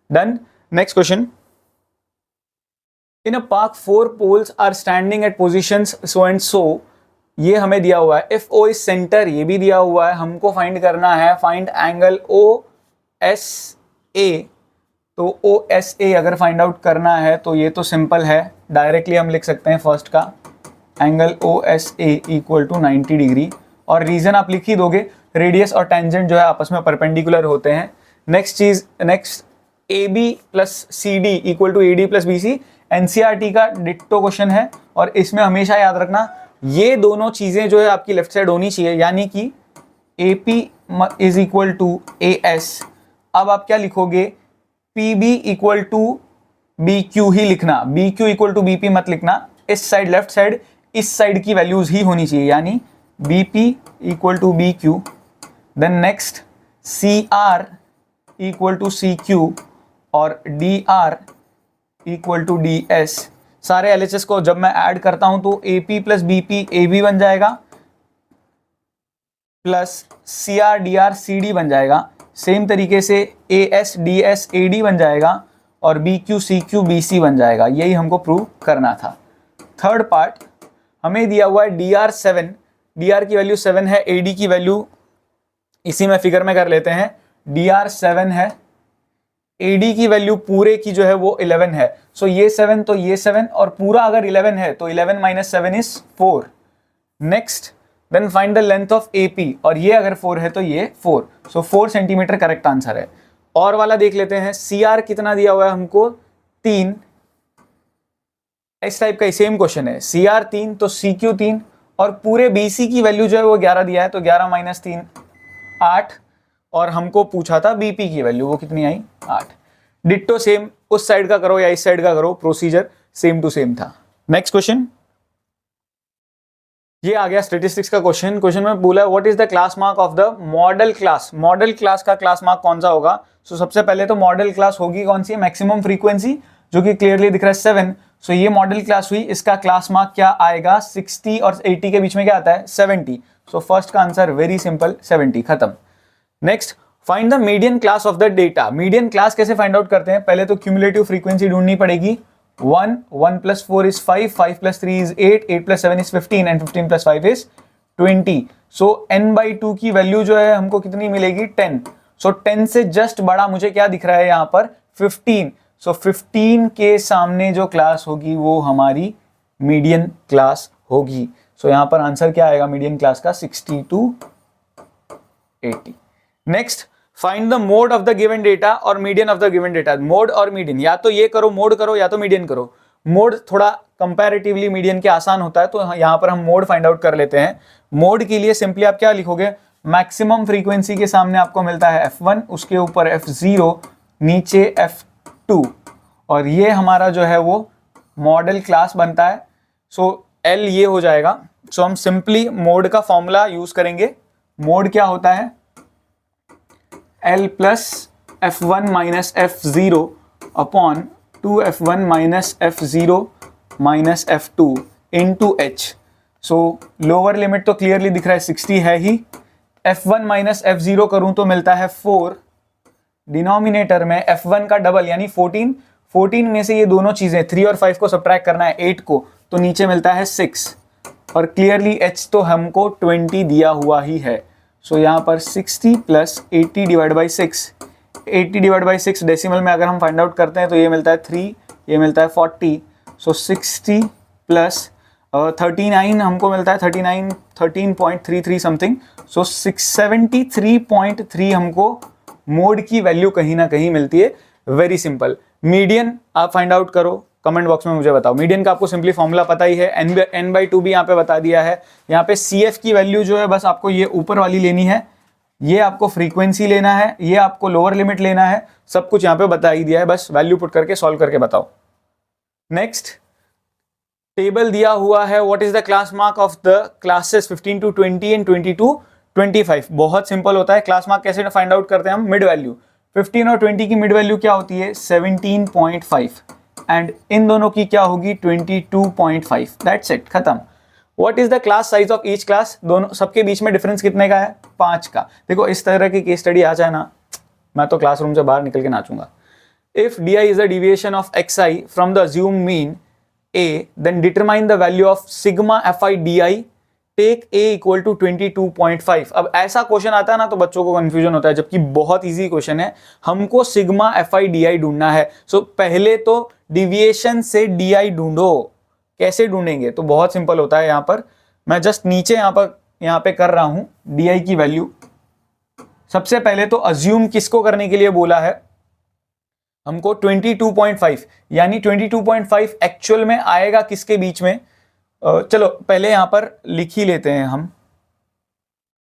A: Done. Next question. In a park 4 poles are standing at positions so and so, ये हमें दिया हुआ है। इफ ओ इज सेंटर, ये भी दिया हुआ है। हमको फाइंड करना है, फाइंड एंगल OSA। तो OSA अगर फाइंड आउट करना है तो ये तो सिंपल है, डायरेक्टली हम लिख सकते हैं फर्स्ट का एंगल OSA = 90 डिग्री। और रीजन आप लिख ही दोगे, रेडियस और टेंजेंट जो है आपस में परपेंडिकुलर होते हैं। Next AB + CD = AD + BC, NCERT का डिट्टो क्वेश्चन है। और इसमें हमेशा याद रखना, ये दोनों चीजें जो है आपकी लेफ्ट साइड होनी चाहिए, यानी कि AP = AS। अब आप क्या लिखोगे, PB = BQ ही लिखना, BQ = BP मत लिखना। इस साइड लेफ्ट साइड, इस साइड की वैल्यूज ही होनी चाहिए, यानी BP = BQ। Then next CR = CQ और DR = DS। सारे LHS को जब मैं ऐड करता हूं तो AP + BP AB बन जाएगा, प्लस CR DR CD बन जाएगा। सेम तरीके से AS DS AD बन जाएगा और BQ CQ BC बन जाएगा। यही हमको प्रूव करना था। थर्ड पार्ट हमें दिया हुआ है DR 7, DR की वैल्यू 7 है, AD की वैल्यू इसी में फिगर में कर लेते हैं, DR 7 है, AD की वैल्यू पूरे की जो है वो 11 है। सो ये 7 तो ये 7, और पूरा अगर 11 है तो 11 - 7 is 4। Next, then find the length of AP, और ये अगर 4 है तो ये 4। सो 4 सेंटीमीटर करेक्ट आंसर है। और वाला देख लेते हैं, CR कितना दिया हुआ है हमको, 3। इस टाइप का सेम क्वेश्चन है, CR 3 तो CQ 3, और पूरे BC की वैल्यू जो है वो 11 दिया है, तो 11 - 3 8। और हमको पूछा था BP की वैल्यू, वो कितनी आई, 8। डिट्टो सेम, उस साइड का करो या इस साइड का करो, प्रोसीजर सेम टू सेम था। नेक्स्ट क्वेश्चन, ये आ गया स्टैटिस्टिक्स का क्वेश्चन। क्वेश्चन में बोला है what is the class mark of the model class. Model class का क्लास मार्क कौन सा होगा। सो सबसे पहले तो मॉडल क्लास होगी कौन सी, मैक्सिमम फ्रीक्वेंसी, जो कि क्लियरली दिख रहा है 7। सो ये मॉडल क्लास हुई, इसका क्लास मार्क क्या आएगा, 60 और 80 के बीच में क्या आता है, 70। सो फर्स्ट का आंसर वेरी सिंपल, 70, खत्म। Next, find the median class of the data. Median class कैसे फाइंड आउट करते हैं, पहले तो क्यूमुलेटिव फ्रीक्वेंसी ढूंढनी पड़ेगी। 1 + 4 is 5, 5 + 3 is 8, 8 + 7 is 15 and 15 + 5 is 20। So n/2 की वैल्यू जो है हमको कितनी मिलेगी, 10। सो 10 से जस्ट बड़ा मुझे क्या दिख रहा है यहाँ पर, 15। सो 15 के सामने जो क्लास होगी वो हमारी मीडियन क्लास होगी। सो यहाँ पर आंसर क्या आएगा मीडियन क्लास का, 60 to 80। Next, find the mode of the given data और median of the given data. Mode और मीडियन, या तो ये करो मोड करो, या तो मीडियन करो। मोड थोड़ा कंपैरेटिवली मीडियन के आसान होता है, तो यहां पर हम मोड फाइंड आउट कर लेते हैं। मोड के लिए सिंपली आप क्या लिखोगे, मैक्सिमम फ्रीक्वेंसी के सामने आपको मिलता है F1, उसके ऊपर F0, नीचे F2, और ये हमारा जो है वो मॉडल क्लास बनता है। सो L ये हो जाएगा। सो हम सिंपली मोड का फॉर्मूला यूज करेंगे। मोड क्या होता है, L + F1 - F0 upon 2F1 - F0 - F2 into H। सो लोअर लिमिट तो क्लियरली दिख रहा है 60 है ही, F1 माइनस F0 करूं तो मिलता है 4, डिनोमिनेटर में F1 का डबल यानी 14, 14 में से ये दोनों चीजें 3 और 5 को सब्ट्रैक्ट करना है 8 को, तो नीचे मिलता है 6, और क्लियरली h तो हमको 20 दिया हुआ ही है। सो यहाँ पर 60 plus 80 divide by 6, 80 divide by 6 decimal में अगर हम फाइंड आउट करते हैं तो ये मिलता है 3, ये मिलता है 40, सो 60 प्लस 39 हमको मिलता है 39, 13.33 समथिंग, सो 673.3 हमको मोड की वैल्यू कहीं ना कहीं मिलती है। Very simple. मीडियन आप फाइंड आउट करो, कमेंट बॉक्स में मुझे बताओ। मीडियन का आपको सिंपली फॉर्मूला पता ही है, n/2 भी यहाँ पे बता दिया है। यहाँ पे CF की वैल्यू जो है बस आपको ये ऊपर वाली लेनी है, ये आपको फ्रीक्वेंसी लेना है, ये आपको लोअर लिमिट लेना है, सब कुछ यहाँ पे बता ही दिया है, बस वैल्यू पुट करके सॉल्व करके बताओ। नेक्स्ट टेबल दिया हुआ है, what is the class mark of the classes 15 to 20 and 20 to 25। बहुत सिंपल होता है, क्लास मार्क कैसे फाइंड आउट करते हैं हम, मिड वैल्यू। 15 और 20 की मिड वैल्यू क्या होती है 17.5, एंड इन दोनों की क्या होगी 22.5। दैट्स इट, खत्म। What is the class size of each class, दोनों सबके बीच में डिफरेंस कितने का है 5 का। देखो इस तरह की केस स्टडी आ जाए ना, मैं तो क्लासरूम से बाहर निकल के नाचूंगा। If di is a deviation of xi from the assumed mean a, then determine the value of sigma fi di, take a equal to 22.5। अब ऐसा क्वेश्चन आता है ना तो बच्चों को कंफ्यूजन होता है, जबकि बहुत इजी क्वेश्चन है। हमको सिग्मा fi di ढूंढना है। सो पहले तो डिविएशन से di ढूंढो। कैसे ढूंढेंगे, तो बहुत सिंपल होता है। यहाँ पर मैं जस्ट नीचे यहाँ पे कर रहा हूं di की वैल्यू। सबसे पहले तो अज्यूम किसको करने के लिए बोला है हमको 22.5, यानी 22.5 एक्चुअल में आएगा किसके बीच में। चलो पहले यहां पर लिख ही लेते हैं हम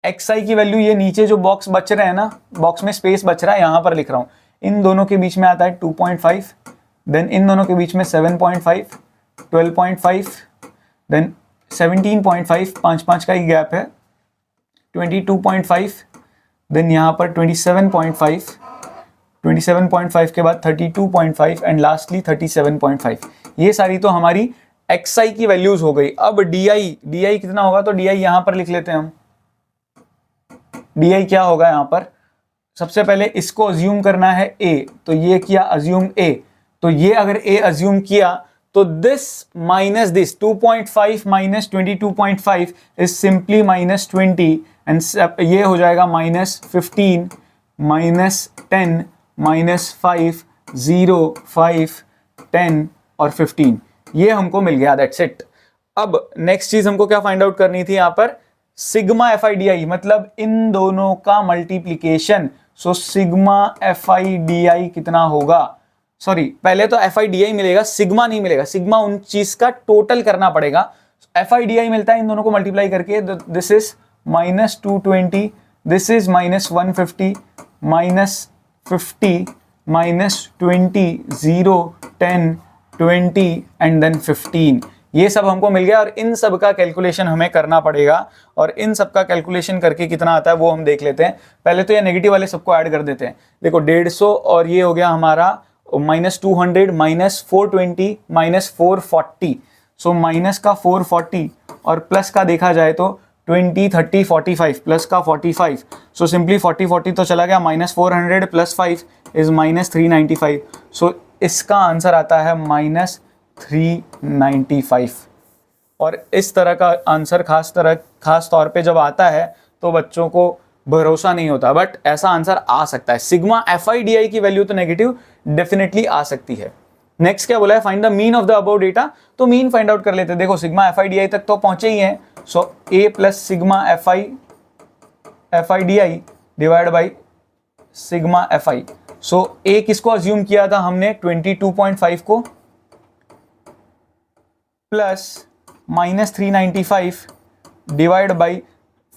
A: xi की वैल्यू। ये नीचे जो बॉक्स बच रहे हैं ना, बॉक्स में स्पेस बच रहा है, यहां पर लिख रहा हूं। इन दोनों के बीच में आता है 2.5, देन इन दोनों के बीच में 7.5, 12.5, देन 17.5, 5 का ही गैप है, 22.5, देन यहाँ पर 27.5, 27.5 के बाद 32.5 एंड लास्टली 37.5। ये सारी तो हमारी xi की वैल्यूज हो गई। अब di कितना होगा, तो di यहां पर लिख लेते हैं हम। di क्या होगा यहाँ पर, सबसे पहले इसको अज्यूम करना है a, तो ये किया अज्यूम a, तो ये अगर a अज्यूम किया तो this minus this 2.5 minus 22.5 is simply minus 20, and ये हो जाएगा माइनस 15 माइनस 10 माइनस 5, 0, 5, 10 और 15। ये हमको मिल गया, दैट्स इट। अब नेक्स्ट चीज हमको क्या फाइंड आउट करनी थी यहाँ पर, सिग्मा fi di, मतलब इन दोनों का multiplication. So sigma fi di कितना होगा, सॉरी पहले तो fi di मिलेगा, सिग्मा नहीं मिलेगा। सिग्मा उन चीज का टोटल करना पड़ेगा। fi di मिलता है इन दोनों को मल्टीप्लाई करके, this is minus 220, this is minus 150, minus 50, minus 20, 0, 10, 20 and then 15। ये सब हमको मिल गया, और इन सब का कैलकुलेशन हमें करना पड़ेगा। और इन सब का कैलकुलेशन करके कितना आता है वो हम देख लेते हैं। पहले तो ये नेगेटिव वाले सबको ऐड कर देते हैं। देखो 150 और ये हो गया हमारा minus 200, minus 420, minus 440। So minus का 440 और प्लस का देखा जाए तो 20, 30, 45, प्लस का 45। सो सिंपली 40, 40 तो चला गया, माइनस 400 प्लस 5 इज माइनस 395। सो इसका आंसर आता है माइनस 395। और इस तरह का आंसर खास तौर पे जब आता है तो बच्चों को भरोसा नहीं होता, बट ऐसा आंसर आ सकता है। सिग्मा fi di की वैल्यू तो नेगेटिव डेफिनेटली आ सकती है। नेक्स्ट क्या बोला है, find the mean of the above data. तो मीन फाइंड आउट कर लेते हैं। देखो सिग्मा fi di तक तो पहुंचे ही हैं। सो a plus sigma fi di divide by sigma fi। So a किसको अज्यूम किया था हमने 22.5 को, plus minus 395 divide by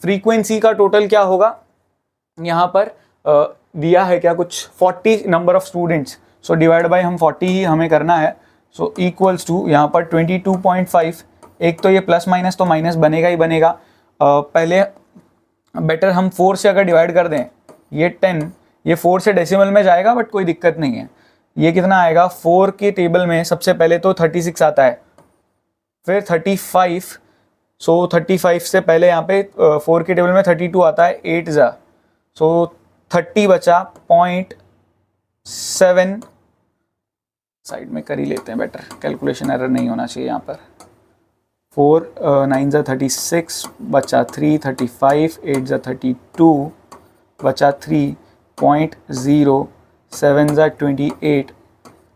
A: frequency का टोटल क्या होगा, यहाँ पर दिया है क्या कुछ 40 number of students. So divide by हम 40 ही हमें करना है। सो इक्वल्स टू यहाँ पर 22.5, एक तो ये प्लस माइनस तो माइनस बनेगा ही बनेगा। पहले बेटर हम 4 से अगर डिवाइड कर दें, ये 10, ये 4 से डेसिमल में जाएगा बट कोई दिक्कत नहीं है। ये कितना आएगा, 4 के टेबल में सबसे पहले तो 36 आता है, फिर 35, सो 35 से पहले यहाँ पे 4 के टेबल में 32 आता है, 8 जा, सो 30 बचा, 0.7 साइड में कर ही लेते हैं, बेटर कैलकुलेशन एरर नहीं होना चाहिए यहाँ पर। 4 9 जा 36 बचा 3, 35 8 जा 32 बचा 3, 0.07 जा 28,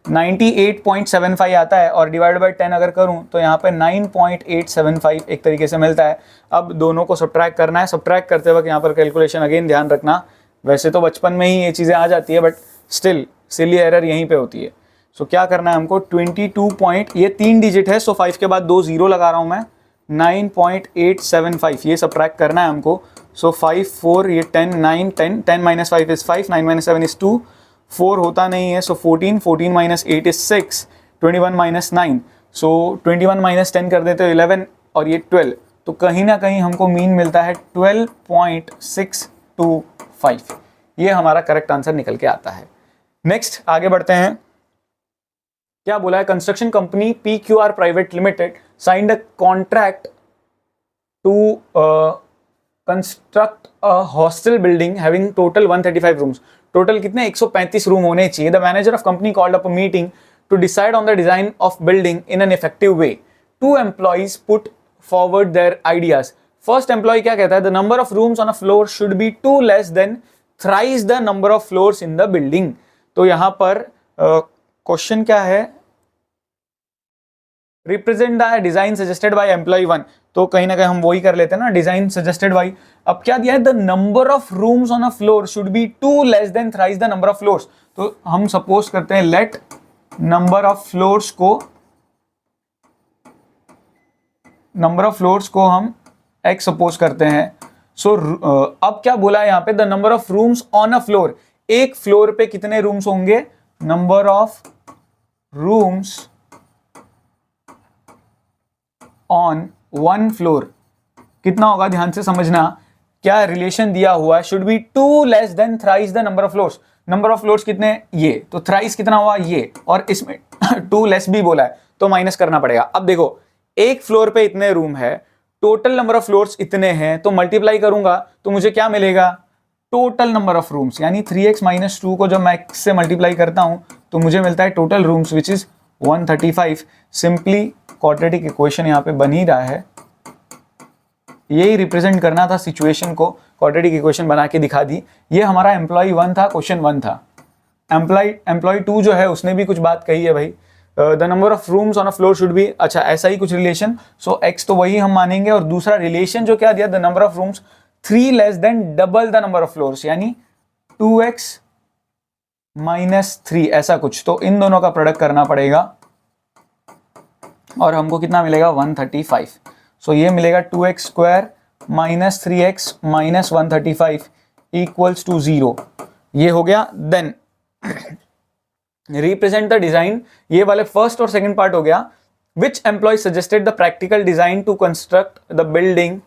A: 98.75 आता है और डिवाइड बाय 10 अगर करूं तो यहाँ पे 9.875 एक तरीके से मिलता है। अब दोनों को सब्ट्रैक्ट करना है, सब्ट्रैक्ट करते वक्त यहाँ पर कैलकुलेशन अगेन ध्यान रखना, वैसे तो बचपन में ही ये चीज़ें आ जाती है बट स्टिल सिली एरर यहीं पे होती है। सो क्या करना है हमको, 22 पॉइंट, ये 3 डिजिट है, सो 5 के बाद 2 0 लगा रहा हूँ मैं, 9.875 ये सब्ट्रैक्ट करना है हमको। सो 5 4 ये 10 9 10 10 माइनस 5 इज़ 5, 9 माइनस 7 इज़ 2, 4 होता नहीं है, सो 14 14 minus 8 is 6, 21 minus 9, so 21 minus 10 कर देते हो 11 और ये 12, तो कहीं ना कहीं हमको मीन मिलता है 12.625, ये हमारा करेक्ट आंसर निकल के आता है। नेक्स्ट आगे बढ़ते हैं, क्या बोला है, construction company PQR private limited signed a contract to construct a hostel building having total 135 rooms, total कितने 135 रूम होने चाहिए। The manager of company called up a meeting to decide on the design of building in an effective way. 2 employees put forward their ideas. First employee क्या कहता है, the number of rooms on a floor should be 2 less than thrice the number of floors in the building. तो यहां पर question क्या है, represent the design suggested by employee 1, तो कहीं ना कहीं हम वही कर लेते हैं ना, डिजाइन सजेस्टेड बाय। अब क्या दिया है, the number of rooms on a floor should be 2 less than thrice the number of floors. तो हम सपोज करते हैं लेट नंबर ऑफ फ्लोर्स को हम x सपोज करते हैं। सो अब क्या बोला है यहाँ पे, the number of rooms on a floor, एक फ्लोर पे कितने रूम्स होंगे, number of rooms on 1 floor कितना होगा, ध्यान से समझना क्या रिलेशन दिया हुआ है, should be 2 less than thrice the number of floors. Number of floors कितने, ये, तो थ्राइस कितना हुआ ये, और इसमें 2 लेस भी बोला है तो माइनस करना पड़ेगा। अब देखो एक फ्लोर पे इतने रूम है, टोटल नंबर ऑफ फ्लोर्स इतने हैं, तो मल्टीप्लाई करूंगा तो मुझे क्या मिलेगा, टोटल नंबर ऑफ रूम्स, यानी 3x माइनस 2 को जब मैं x से मल्टीप्लाई करता हूं तो मुझे मिलता है total rooms which is 135। Simply quadratic equation यहाँ पे बन ही रहा है, यही रिप्रेजेंट करना था सिचुएशन को, क्वाड्रेटिक इक्वेशन बना के दिखा दी। ये हमारा एम्प्लॉय 1 था, क्वेश्चन 1 था। एम्प्लॉय 2 जो है उसने भी कुछ बात कही है भाई, the number of rooms on a floor should B, अच्छा ऐसा ही कुछ रिलेशन, सो x तो वही हम मानेंगे, और दूसरा रिलेशन जो क्या दिया, the number of rooms 3 less than double the number of floors, यानी 2x माइनस 3 ऐसा कुछ, तो इन दोनों का प्रोडक्ट करना पड़ेगा और हमको कितना मिलेगा 135। सो ये मिलेगा 2x square minus 3x minus 135 equals to 0, ये हो गया। देन रिप्रेजेंट द डिजाइन, ये वाले फर्स्ट और सेकंड पार्ट हो गया। Which employ suggested the practical design to construct the building,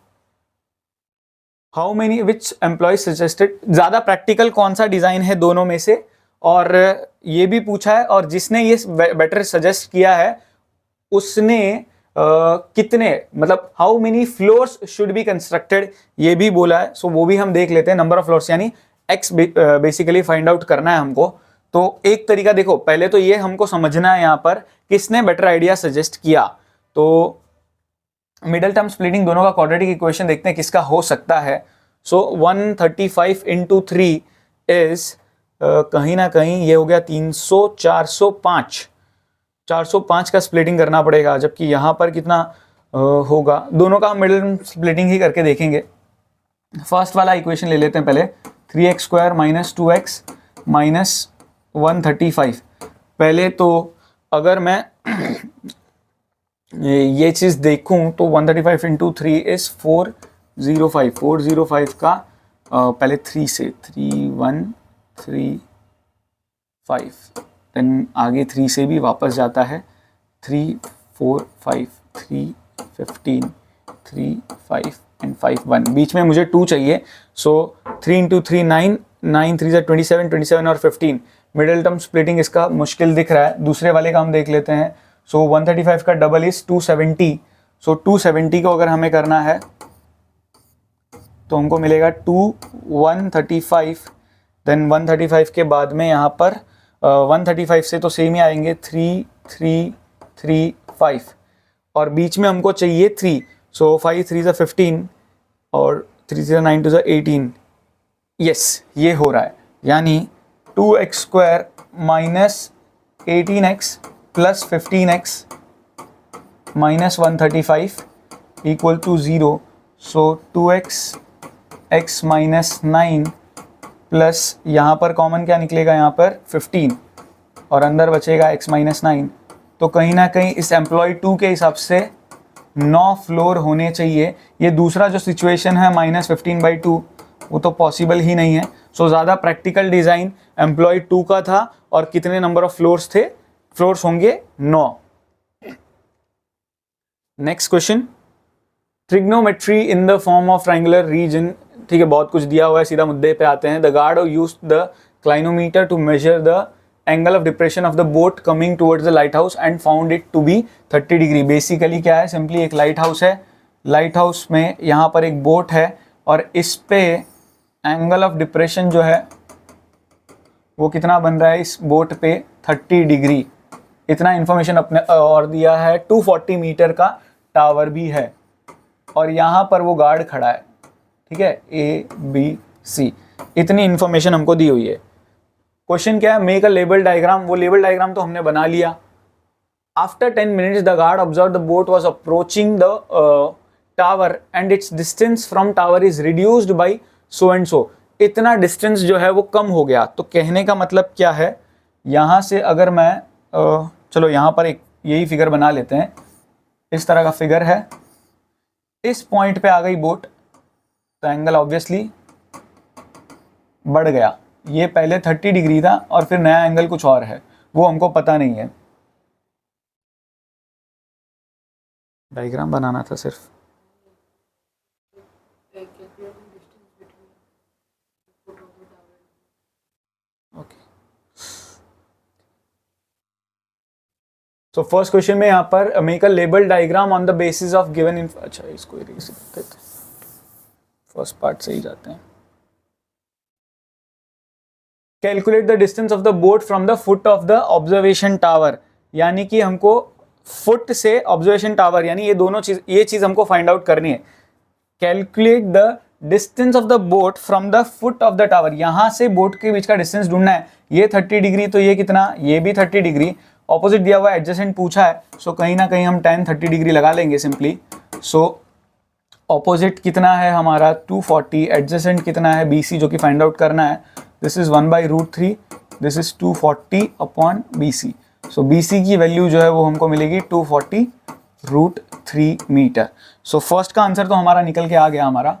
A: how many, which employ suggested, ज्यादा प्रैक्टिकल कौन सा डिजाइन है दोनों में से, और ये भी पूछा है, और जिसने ये बेटर सजेस्ट किया है उसने कितने, मतलब how many floors should be constructed, ये भी बोला है। सो वो भी हम देख लेते हैं, नंबर ऑफ फ्लोर्स यानी x बेसिकली फाइंड आउट करना है हमको। तो एक तरीका देखो, पहले तो ये हमको समझना है यहाँ पर किसने बेटर आइडिया सजेस्ट किया, तो मिडल टर्म स्प्लिटिंग दोनों का क्वाड्रेटिक इक्वेशन देखते हैं किसका हो सकता है। सो 135 इंटू 3 इज कहीं ना कहीं ये हो गया 300, 405 का स्प्लिटिंग करना पड़ेगा, जबकि यहाँ पर कितना होगा, दोनों का मिडिल स्प्लिटिंग ही करके देखेंगे। फर्स्ट वाला इक्वेशन ले लेते हैं पहले, 3x square minus 2x minus 135। पहले तो अगर मैं ये चीज़ देखूं तो 135 इंटू 3 इज 405, 405 का पहले 3 से 3135, देन आगे 3 से भी वापस जाता है, 3 4 5 3 15 3 5 एंड 5 1, बीच में मुझे 2 चाहिए। सो 3 इंटू 3 9, 9 3 से 27, 27 और 15, मिडिल टर्म स्प्लिटिंग इसका मुश्किल दिख रहा है। दूसरे वाले का हम देख लेते हैं। सो 135 का डबल इज 270, सो 270 को अगर हमें करना है तो हमको मिलेगा 135, देन 135 के बाद में यहाँ पर 135 से तो सेम ही आएंगे 3 3 3 5 और बीच में हमको चाहिए 3, सो 5 3 ज़ा 15 और 3 ज़ा 9 2 ज़ा 18। यस, ये हो रहा है, यानी 2x² minus 18x plus 15x minus 135 equal to 0। So 2x minus 9 plus यहाँ पर कॉमन क्या निकलेगा, यहाँ पर 15 और अंदर बचेगा x माइनस 9। तो कहीं ना कहीं इस एम्प्लॉय 2 के हिसाब से 9 फ्लोर होने चाहिए। ये दूसरा जो सिचुएशन है -15/2 वो तो पॉसिबल ही नहीं है। सो ज़्यादा प्रैक्टिकल डिज़ाइन एम्प्लॉय 2 का था और कितने नंबर ऑफ फ्लोर्स थे, फ्लोर्स होंगे 9। Next question, trigonometry in the form of triangular region. ठीक है, बहुत कुछ दिया हुआ है, सीधा मुद्दे पे आते हैं। The guard used the clinometer to measure the angle of depression of the boat coming towards the lighthouse and found it to be 30 degree. Basically क्या है, सिंपली एक लाइट हाउस है, लाइट हाउस में यहाँ पर एक boat है और इस पे एंगल ऑफ डिप्रेशन जो है वो कितना बन रहा है इस बोट पे, 30 डिग्री। इतना इन्फॉर्मेशन अपने और दिया है। 240 मीटर का टावर भी है और यहाँ पर वो गार्ड खड़ा है, ठीक है, ABC। इतनी इन्फॉर्मेशन हमको दी हुई है। क्वेश्चन क्या है, मेक अ लेबल डायग्राम। वो लेबल डायग्राम तो हमने बना लिया। After 10 minutes the guard observe the boat was approaching the tower and it's distance from tower is reduced by so and सो। इतना डिस्टेंस जो है वो कम हो गया। तो कहने का मतलब क्या है, यहाँ से अगर मैं चलो यहाँ पर एक यही फिगर बना लेते हैं, इस तरह का फिगर है, इस पॉइंट पे आ गई बोट तो एंगल ऑब्वियसली बढ़ गया। ये पहले 30 डिग्री था और फिर नया एंगल कुछ और है, वो हमको पता नहीं है। डायग्राम बनाना था सिर्फ। ओके, सो फर्स्ट क्वेश्चन में यहाँ पर make a label diagram on the basis of given info. अच्छा, इसको इरेज करते हैं, फर्स्ट पार्ट से ही जाते हैं। Calculate the distance of the boat from the foot of the observation tower. यानी कि हमको फुट से ऑब्जर्वेशन टावर, यानी ये दोनों चीज, ये चीज हमको फाइंड आउट करनी है। Calculate the distance of the boat from the foot of the tower. यहां से बोट के बीच का डिस्टेंस ढूंढना है। ये 30 डिग्री, तो ये कितना, ये भी 30 डिग्री। ऑपोजिट दिया हुआ है, एडजेसेंट पूछा है, सो कहीं ना कहीं हम tan 30 डिग्री लगा लेंगे सिंपली। सो ऑपोजिट कितना है हमारा 240, एडजेसेंट कितना है BC जो कि फाइंड आउट करना है। This is 1/√3, this is 240 upon BC। So BC की वैल्यू जो है वो हमको मिलेगी 240√3 मीटर। सो फर्स्ट का आंसर तो हमारा निकल के आ गया, हमारा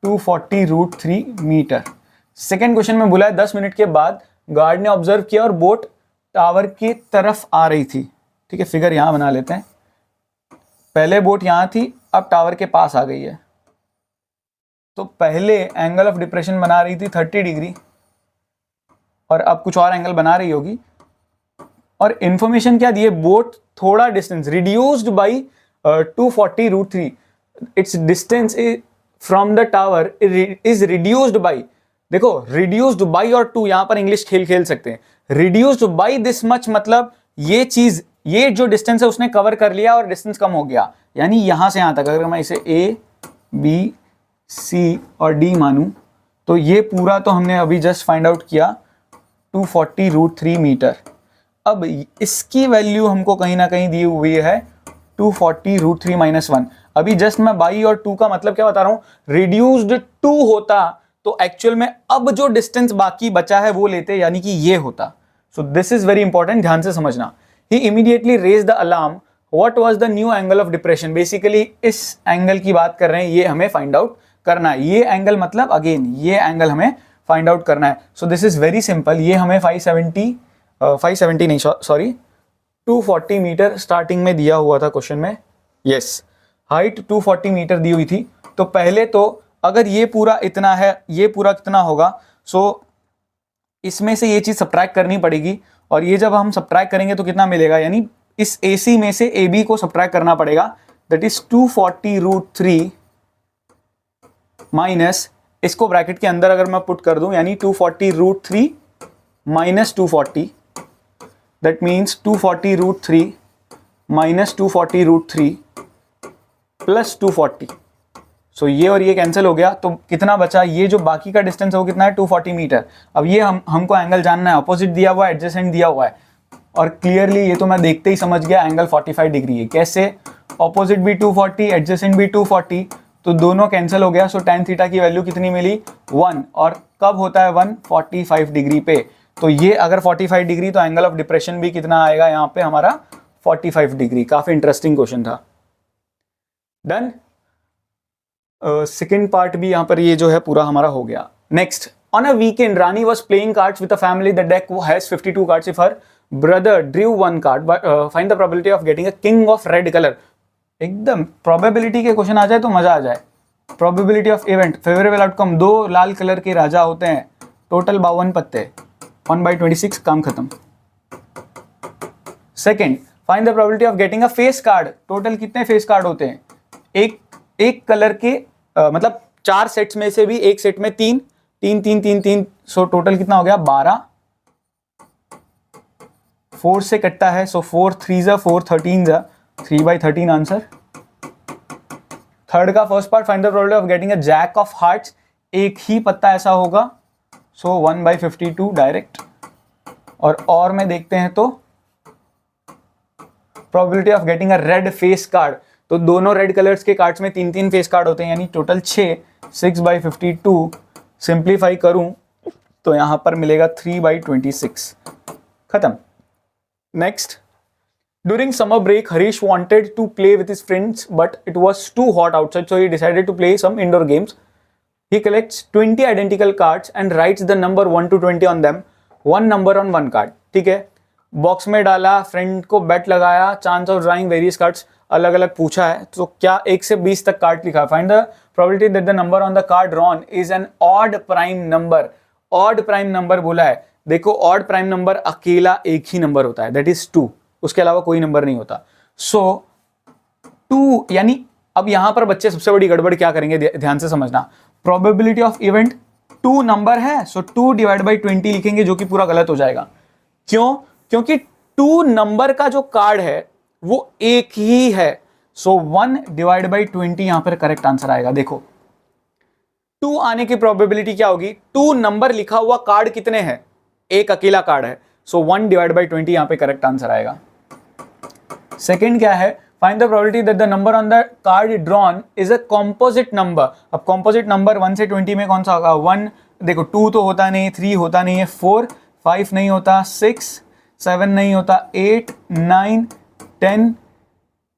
A: 240√3 मीटर। सेकेंड क्वेश्चन में बोला है 10 मिनट के बाद गार्ड ने ऑब्जर्व किया और बोट टावर की तरफ आ रही थी। ठीक है, फिगर यहां बना लेते हैं। पहले बोट यहां थी, अब टावर के पास आ गई है। तो पहले एंगल ऑफ डिप्रेशन बना रही थी 30 डिग्री और अब कुछ और एंगल बना रही होगी। और इंफॉर्मेशन क्या दी है, बोट थोड़ा distance reduced by 240√3, it's distance from the tower is reduced by. देखो, रिड्यूस्ड बाई और 2 यहां पर इंग्लिश खेल सकते हैं। रिड्यूस्ड बाई दिस मच मतलब ये चीज, ये जो डिस्टेंस है उसने कवर कर लिया और डिस्टेंस कम हो गया। यानी यहां से यहां तक अगर मैं इसे A, B, C और D मानूं तो ये पूरा तो हमने अभी जस्ट फाइंड आउट किया 240√3 मीटर। अब इसकी वैल्यू हमको कहीं ना कहीं दी हुई है 240√3-1। अभी जस्ट मैं बाई और 2 का मतलब क्या बता रहा हूं, रिड्यूस्ड 2 होता तो एक्चुअल में अब जो डिस्टेंस बाकी बचा है वो लेते, यानी कि ये होता। So this is very important, ध्यान से समझना। He immediately raise the alarm, what was the new angle of depression. Basically इस एंगल की बात कर रहे हैं, ये हमें फाइंड आउट करना है। ये एंगल मतलब अगेन ये एंगल हमें फाइंड आउट करना है। सो दिस इज वेरी सिंपल। ये हमें 570 नहीं, सॉरी 240 मीटर स्टार्टिंग में दिया हुआ था क्वेश्चन में। यस, हाइट 240 मीटर दी हुई थी। तो पहले तो अगर ये पूरा इतना है, ये पूरा कितना होगा, सो इसमें से ये चीज सब्ट्रैक्ट करनी पड़ेगी और ये जब हम सब्ट्रैक्ट करेंगे तो कितना मिलेगा, यानी इस AC में से AB को सब्ट्रैक्ट करना पड़ेगा, दैट इज 240√3 माइनस, इसको ब्रैकेट के अंदर अगर मैं पुट कर दूं, यानी 240√3 minus 240, that means 240√3 minus 240√3 plus 240। सो ये और ये कैंसिल हो गया, तो कितना बचा, ये जो बाकी का डिस्टेंस है वो कितना है, 240 मीटर। अब ये हमको एंगल जानना है, अपोजिट दिया हुआ है, एडजेसेंट दिया हुआ है, और क्लियरली ये तो मैं देखते ही समझ गया एंगल 45 डिग्री है। कैसे, अपोजिट भी 240, एडजेसेंट भी 240, तो दोनों कैंसिल हो गया। सो tan थीटा की वैल्यू कितनी मिली, 1, और कब होता है 1, 45 डिग्री पे। तो ये अगर 45 डिग्री, तो एंगल ऑफ डिप्रेशन भी कितना आएगा यहाँ पे हमारा, 45 डिग्री। काफी इंटरेस्टिंग क्वेश्चन था। डन। सेकेंड पार्ट भी यहाँ पर ये जो है पूरा हमारा हो गया। Next, on a weekend Rani was playing cards with a family, the deck has 52 cards, if her brother Drew one card, find the probability of getting a king of red colour. एकदम probability के question आ जाए तो मजा आ जाए। Probability of event, favourable outcome, 2 Lal colour के राजा होते हैं, total 52 पत्ते, 1/26, काम खत्म। Second, find the probability of getting a face card, total कितने फेस कार्ड होते हैं, एक कलर के मतलब 4 सेट्स में से भी एक सेट में 3 3 3 3 3, सो टोटल कितना हो गया, 12। 4 से कटता है, सो 4 3 4 13 3/13 आंसर। थर्ड का first part, find the probability of getting a jack of hearts, एक ही पत्ता ऐसा होगा, सो 1/52 डायरेक्ट। और में देखते हैं तो probability of getting a red face card, तो दोनों रेड कलर्स के कार्ड्स में 3 फेस कार्ड होते हैं, यानी टोटल 6, 6/52। सिंप्लीफाई करूं तो यहां पर मिलेगा 3/26, खत्म। Next, during summer break Harish wanted to play with his friends but it was too hot outside, so he decided to play some indoor games. He collects 20 identical cards and writes the number 1 to 20 on them, one number on one card। ठीक है, box में डाला, friend को बेट लगाया, chance of drawing various cards अलग अलग पूछा है, तो क्या 1 से 20 तक कार्ड लिखा है। Find the probability that the number on the card drawn is an odd prime number. Odd prime number बोला है, देखो ऑड प्राइम नंबर अकेला एक ही नंबर होता है, दैट इज 2, उसके अलावा कोई नंबर नहीं होता। सो 2, यानी अब यहां पर बच्चे सबसे बड़ी गड़बड़ क्या करेंगे, ध्यान से समझना। प्रोबेबिलिटी ऑफ इवेंट 2 नंबर है, सो 2/20 लिखेंगे, जो कि पूरा गलत हो जाएगा। क्यों, क्योंकि 2 नंबर का जो कार्ड है वो एक ही है, सो 1/20 यहां पर करेक्ट आंसर आएगा। देखो 2 आने की प्रोबेबिलिटी क्या होगी, 2 नंबर लिखा हुआ कार्ड कितने हैं, एक अकेला कार्ड है, सो 1/20 यहां पे करेक्ट आंसर आएगा। सेकंड क्या है, find the probability that the number on the card drawn is a composite number. अब कॉम्पोजिट नंबर 1 से 20 में कौन सा होगा, 1, देखो 2 तो होता नहीं, 3 होता नहीं है, 4, 5 नहीं होता, 6, 7 नहीं होता, 8, 9, 10,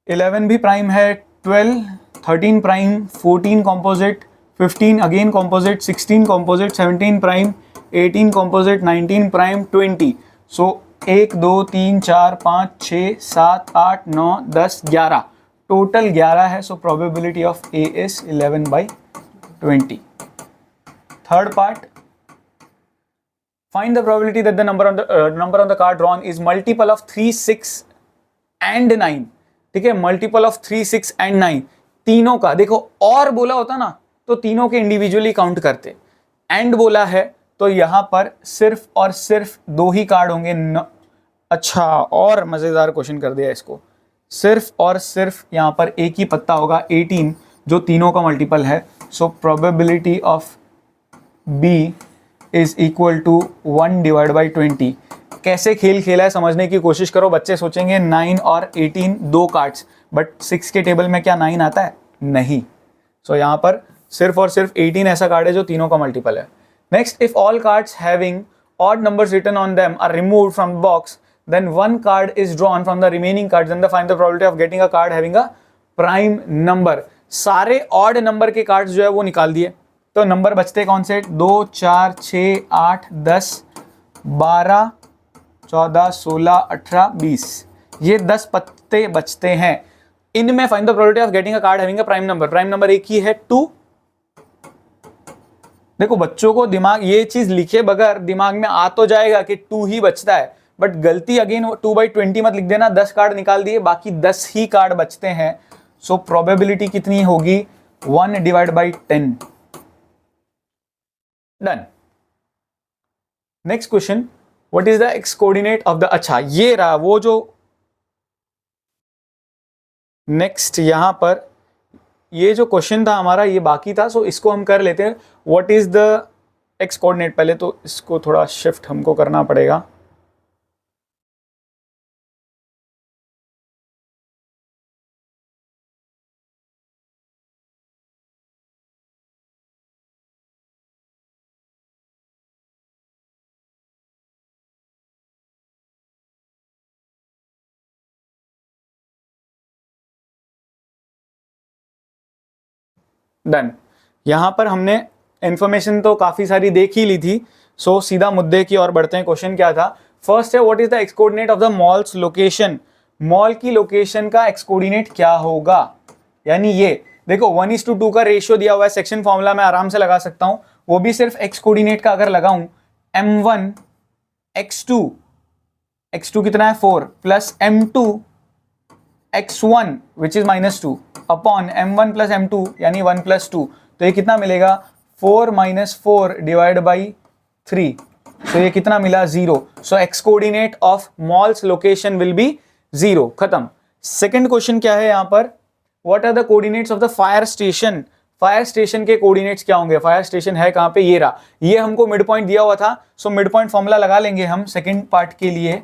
A: 11 भी प्राइम है, 12, 13 prime, 14 composite, 15 again composite, 16 composite, 17 prime, 18 composite, 19 prime, 20। सो 1 2 3 4 5 6 7 8 9 10 11, टोटल 11 है, so probability of A is 11/20। Third part, find the probability that the number on the card drawn is multiple of 3, 6 and 9। ठीक है, multiple of 3, 6 and 9, तीनों का। देखो और बोला होता ना तो तीनों के इंडिविजुअली काउंट करते, एंड बोला है तो यहां पर सिर्फ और सिर्फ 2 ही कार्ड होंगे। अच्छा, और मजेदार क्वेश्चन कर दिया इसको, सिर्फ और सिर्फ यहां पर एक ही पत्ता होगा, 18, जो तीनों का मल्टीपल है। So probability of B is equal to 1/20। कैसे खेल खेला है समझने की कोशिश करो। बच्चे सोचेंगे 9 और 18 2 कार्ड्स, बट 6 के टेबल में क्या 9 आता है, नहीं। सो यहां पर सिर्फ और सिर्फ 18 ऐसा कार्ड है जो तीनों का मल्टीपल है। Next, if all cards having odd numbers written on them are removed from the box, then one card is drawn from the remaining cards, then find the probability of getting a card having a prime number। सारे odd number के cards जो है वो निकाल दिए, तो number बचते कौन से, 2 4 6 8 10 12 14 16 18 20, ये 10 पत्ते बचते हैं। इनमें find the probability of getting a card having a prime number. Prime number एक ही है, 2। देखो बच्चों को दिमाग, ये चीज लिखे बगैर दिमाग में आ तो जाएगा कि 2 ही बचता है, बट गलती अगेन 2/20 मत लिख देना, 10 कार्ड निकाल दिए, बाकी 10 ही कार्ड बचते हैं। सो प्रोबेबिलिटी कितनी होगी, 1/10। Done. Next question, what is the x coordinate of the, अच्छा ये रहा वो जो नेक्स्ट यहां पर ये जो क्वेश्चन था हमारा ये बाकी था, सो इसको हम कर लेते हैं। What is the x coordinate, पहले तो इसको थोड़ा शिफ्ट हमको करना पड़ेगा। डन। यहां पर हमने इंफॉर्मेशन तो काफी सारी देख ही ली थी, सो सीधा मुद्दे की ओर बढ़ते हैं। क्वेश्चन क्या था, फर्स्ट है what is the x coordinate of the malls location, mall की लोकेशन का एक्स कोऑर्डिनेट क्या होगा। यानी ये देखो 1:2 का रेशियो दिया हुआ है, सेक्शन फॉर्मूला मैं आराम से लगा सकता हूं, वो भी सिर्फ एक्स कोऑर्डिनेट का अगर लगाऊं, m1 x2 कितना है 4 plus m2 x1 which is -2 upon m1 plus m2 यानी 1 + 2, तो ये कितना मिलेगा 4 - 4 डिवाइड बाई 3, तो ये कितना मिला 0। So x coordinate of mall's location will be 0, खत्म। सेकंड क्वेश्चन क्या है यहाँ पर, what are the coordinates of the fire station, fire station के कोऑर्डिनेट्स क्या होंगे, फायर स्टेशन है कहाँ पे, ये रहा, ये हमको मिड पॉइंट दिया हुआ था, सो मिड पॉइंट फॉर्मूला लगा लेंगे हम सेकंड पार्ट के लिए,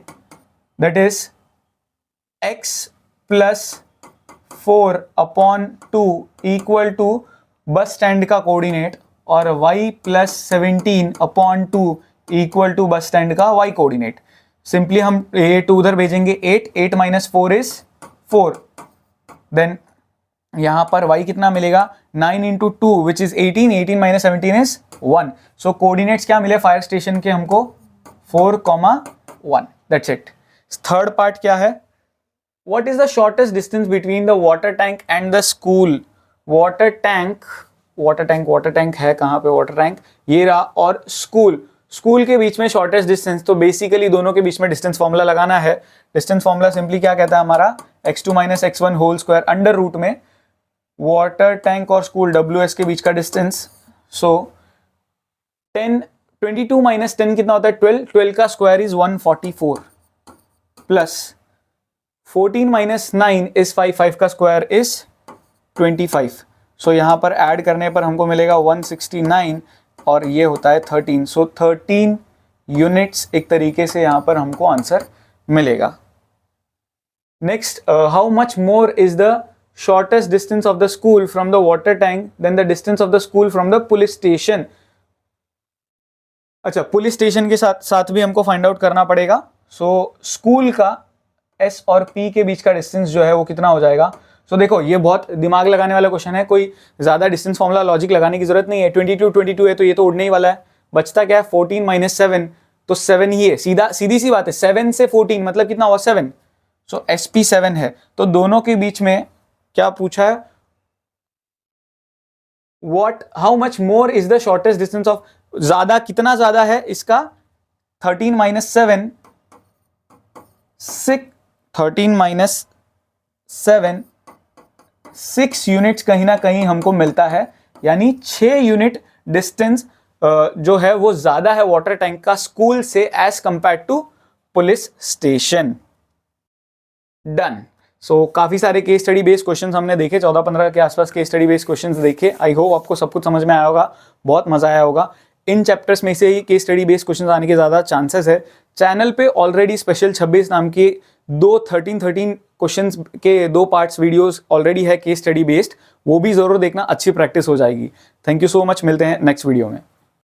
A: that is x + 4/2 equal to bus stand का कोऑर्डिनेट, और y + 17/2 equal to bus stand का y कोऑर्डिनेट। सिंपली हम 8 उधर भेजेंगे, 8 - 4 इज 4, देन यहां पर y कितना मिलेगा 9 × 2 which is 18, 18 - 17 is 1। So coordinates क्या मिले फायर स्टेशन के हमको 4,1, दैट्स इट। थर्ड पार्ट क्या है, what is the shortest distance between the water tank and the school, water tank है कहाँ पे, water tank ये रहा, और स्कूल के बीच में शॉर्टेस्ट डिस्टेंस, तो बेसिकली दोनों के बीच में डिस्टेंस फॉर्मूला लगाना है। डिस्टेंस फॉर्मूला सिंपली क्या कहता है हमारा, x2 - x1 whole square under root में वाटर टैंक और स्कूल WS के बीच का डिस्टेंस। सो 22 - 10 कितना होता है 12, 12 का स्क्वायर इज 144 प्लस 14 - 9 इज 5, 5 का स्क्वायर इज 25। सो यहाँ पर ऐड करने पर हमको मिलेगा 169 और ये होता है 13। सो 13 यूनिट्स एक तरीके से यहाँ पर हमको आंसर मिलेगा। Next, how much more is the shortest distance of the school from the water tank than the distance of the school from the police station. अच्छा, पुलिस स्टेशन के साथ साथ भी हमको फाइंड आउट करना पड़ेगा। सो स्कूल का S और P के बीच का डिस्टेंस जो है वो कितना हो जाएगा। सो देखो ये बहुत दिमाग लगाने वाला क्वेश्चन है, कोई ज्यादा डिस्टेंस फॉर्मूला लॉजिक लगाने की जरूरत नहीं है। 22 है तो ये तो उड़ने ही वाला है, बचता क्या है 14 - 7, तो 7 ही है, सीधी सी बात है, 7 से 14 मतलब कितना हुआ 7। सो SP 7 है, तो दोनों के बीच में क्या पूछा है, how much more is the shortest distance of, ज्यादा कितना ज्यादा है इसका 13 - 7 6 यूनिट्स कहीं ना कहीं हमको मिलता है, यानी 6 यूनिट डिस्टेंस जो है वो ज्यादा है वाटर टैंक का स्कूल से as compare to police station. Done. So काफी सारे केस स्टडी बेस्ड क्वेश्चंस हमने देखे, 14-15 के आसपास केस स्टडी बेस्ड क्वेश्चंस देखे। आई होप आपको सब कुछ समझ में आया होगा, बहुत मजा आया होगा। इन चैप्टर्स में से ही केस स्टडी बेस्ड क्वेश्चंस आने के ज्यादा चांसेस है। चैनल पे ऑलरेडी स्पेशल 26 नाम की 13 क्वेश्चंस के 2 पार्ट्स वीडियोस ऑलरेडी है केस स्टडी बेस्ड, वो भी जरूर देखना, अच्छी प्रैक्टिस हो जाएगी। थैंक यू सो मच, मिलते हैं नेक्स्ट वीडियो में।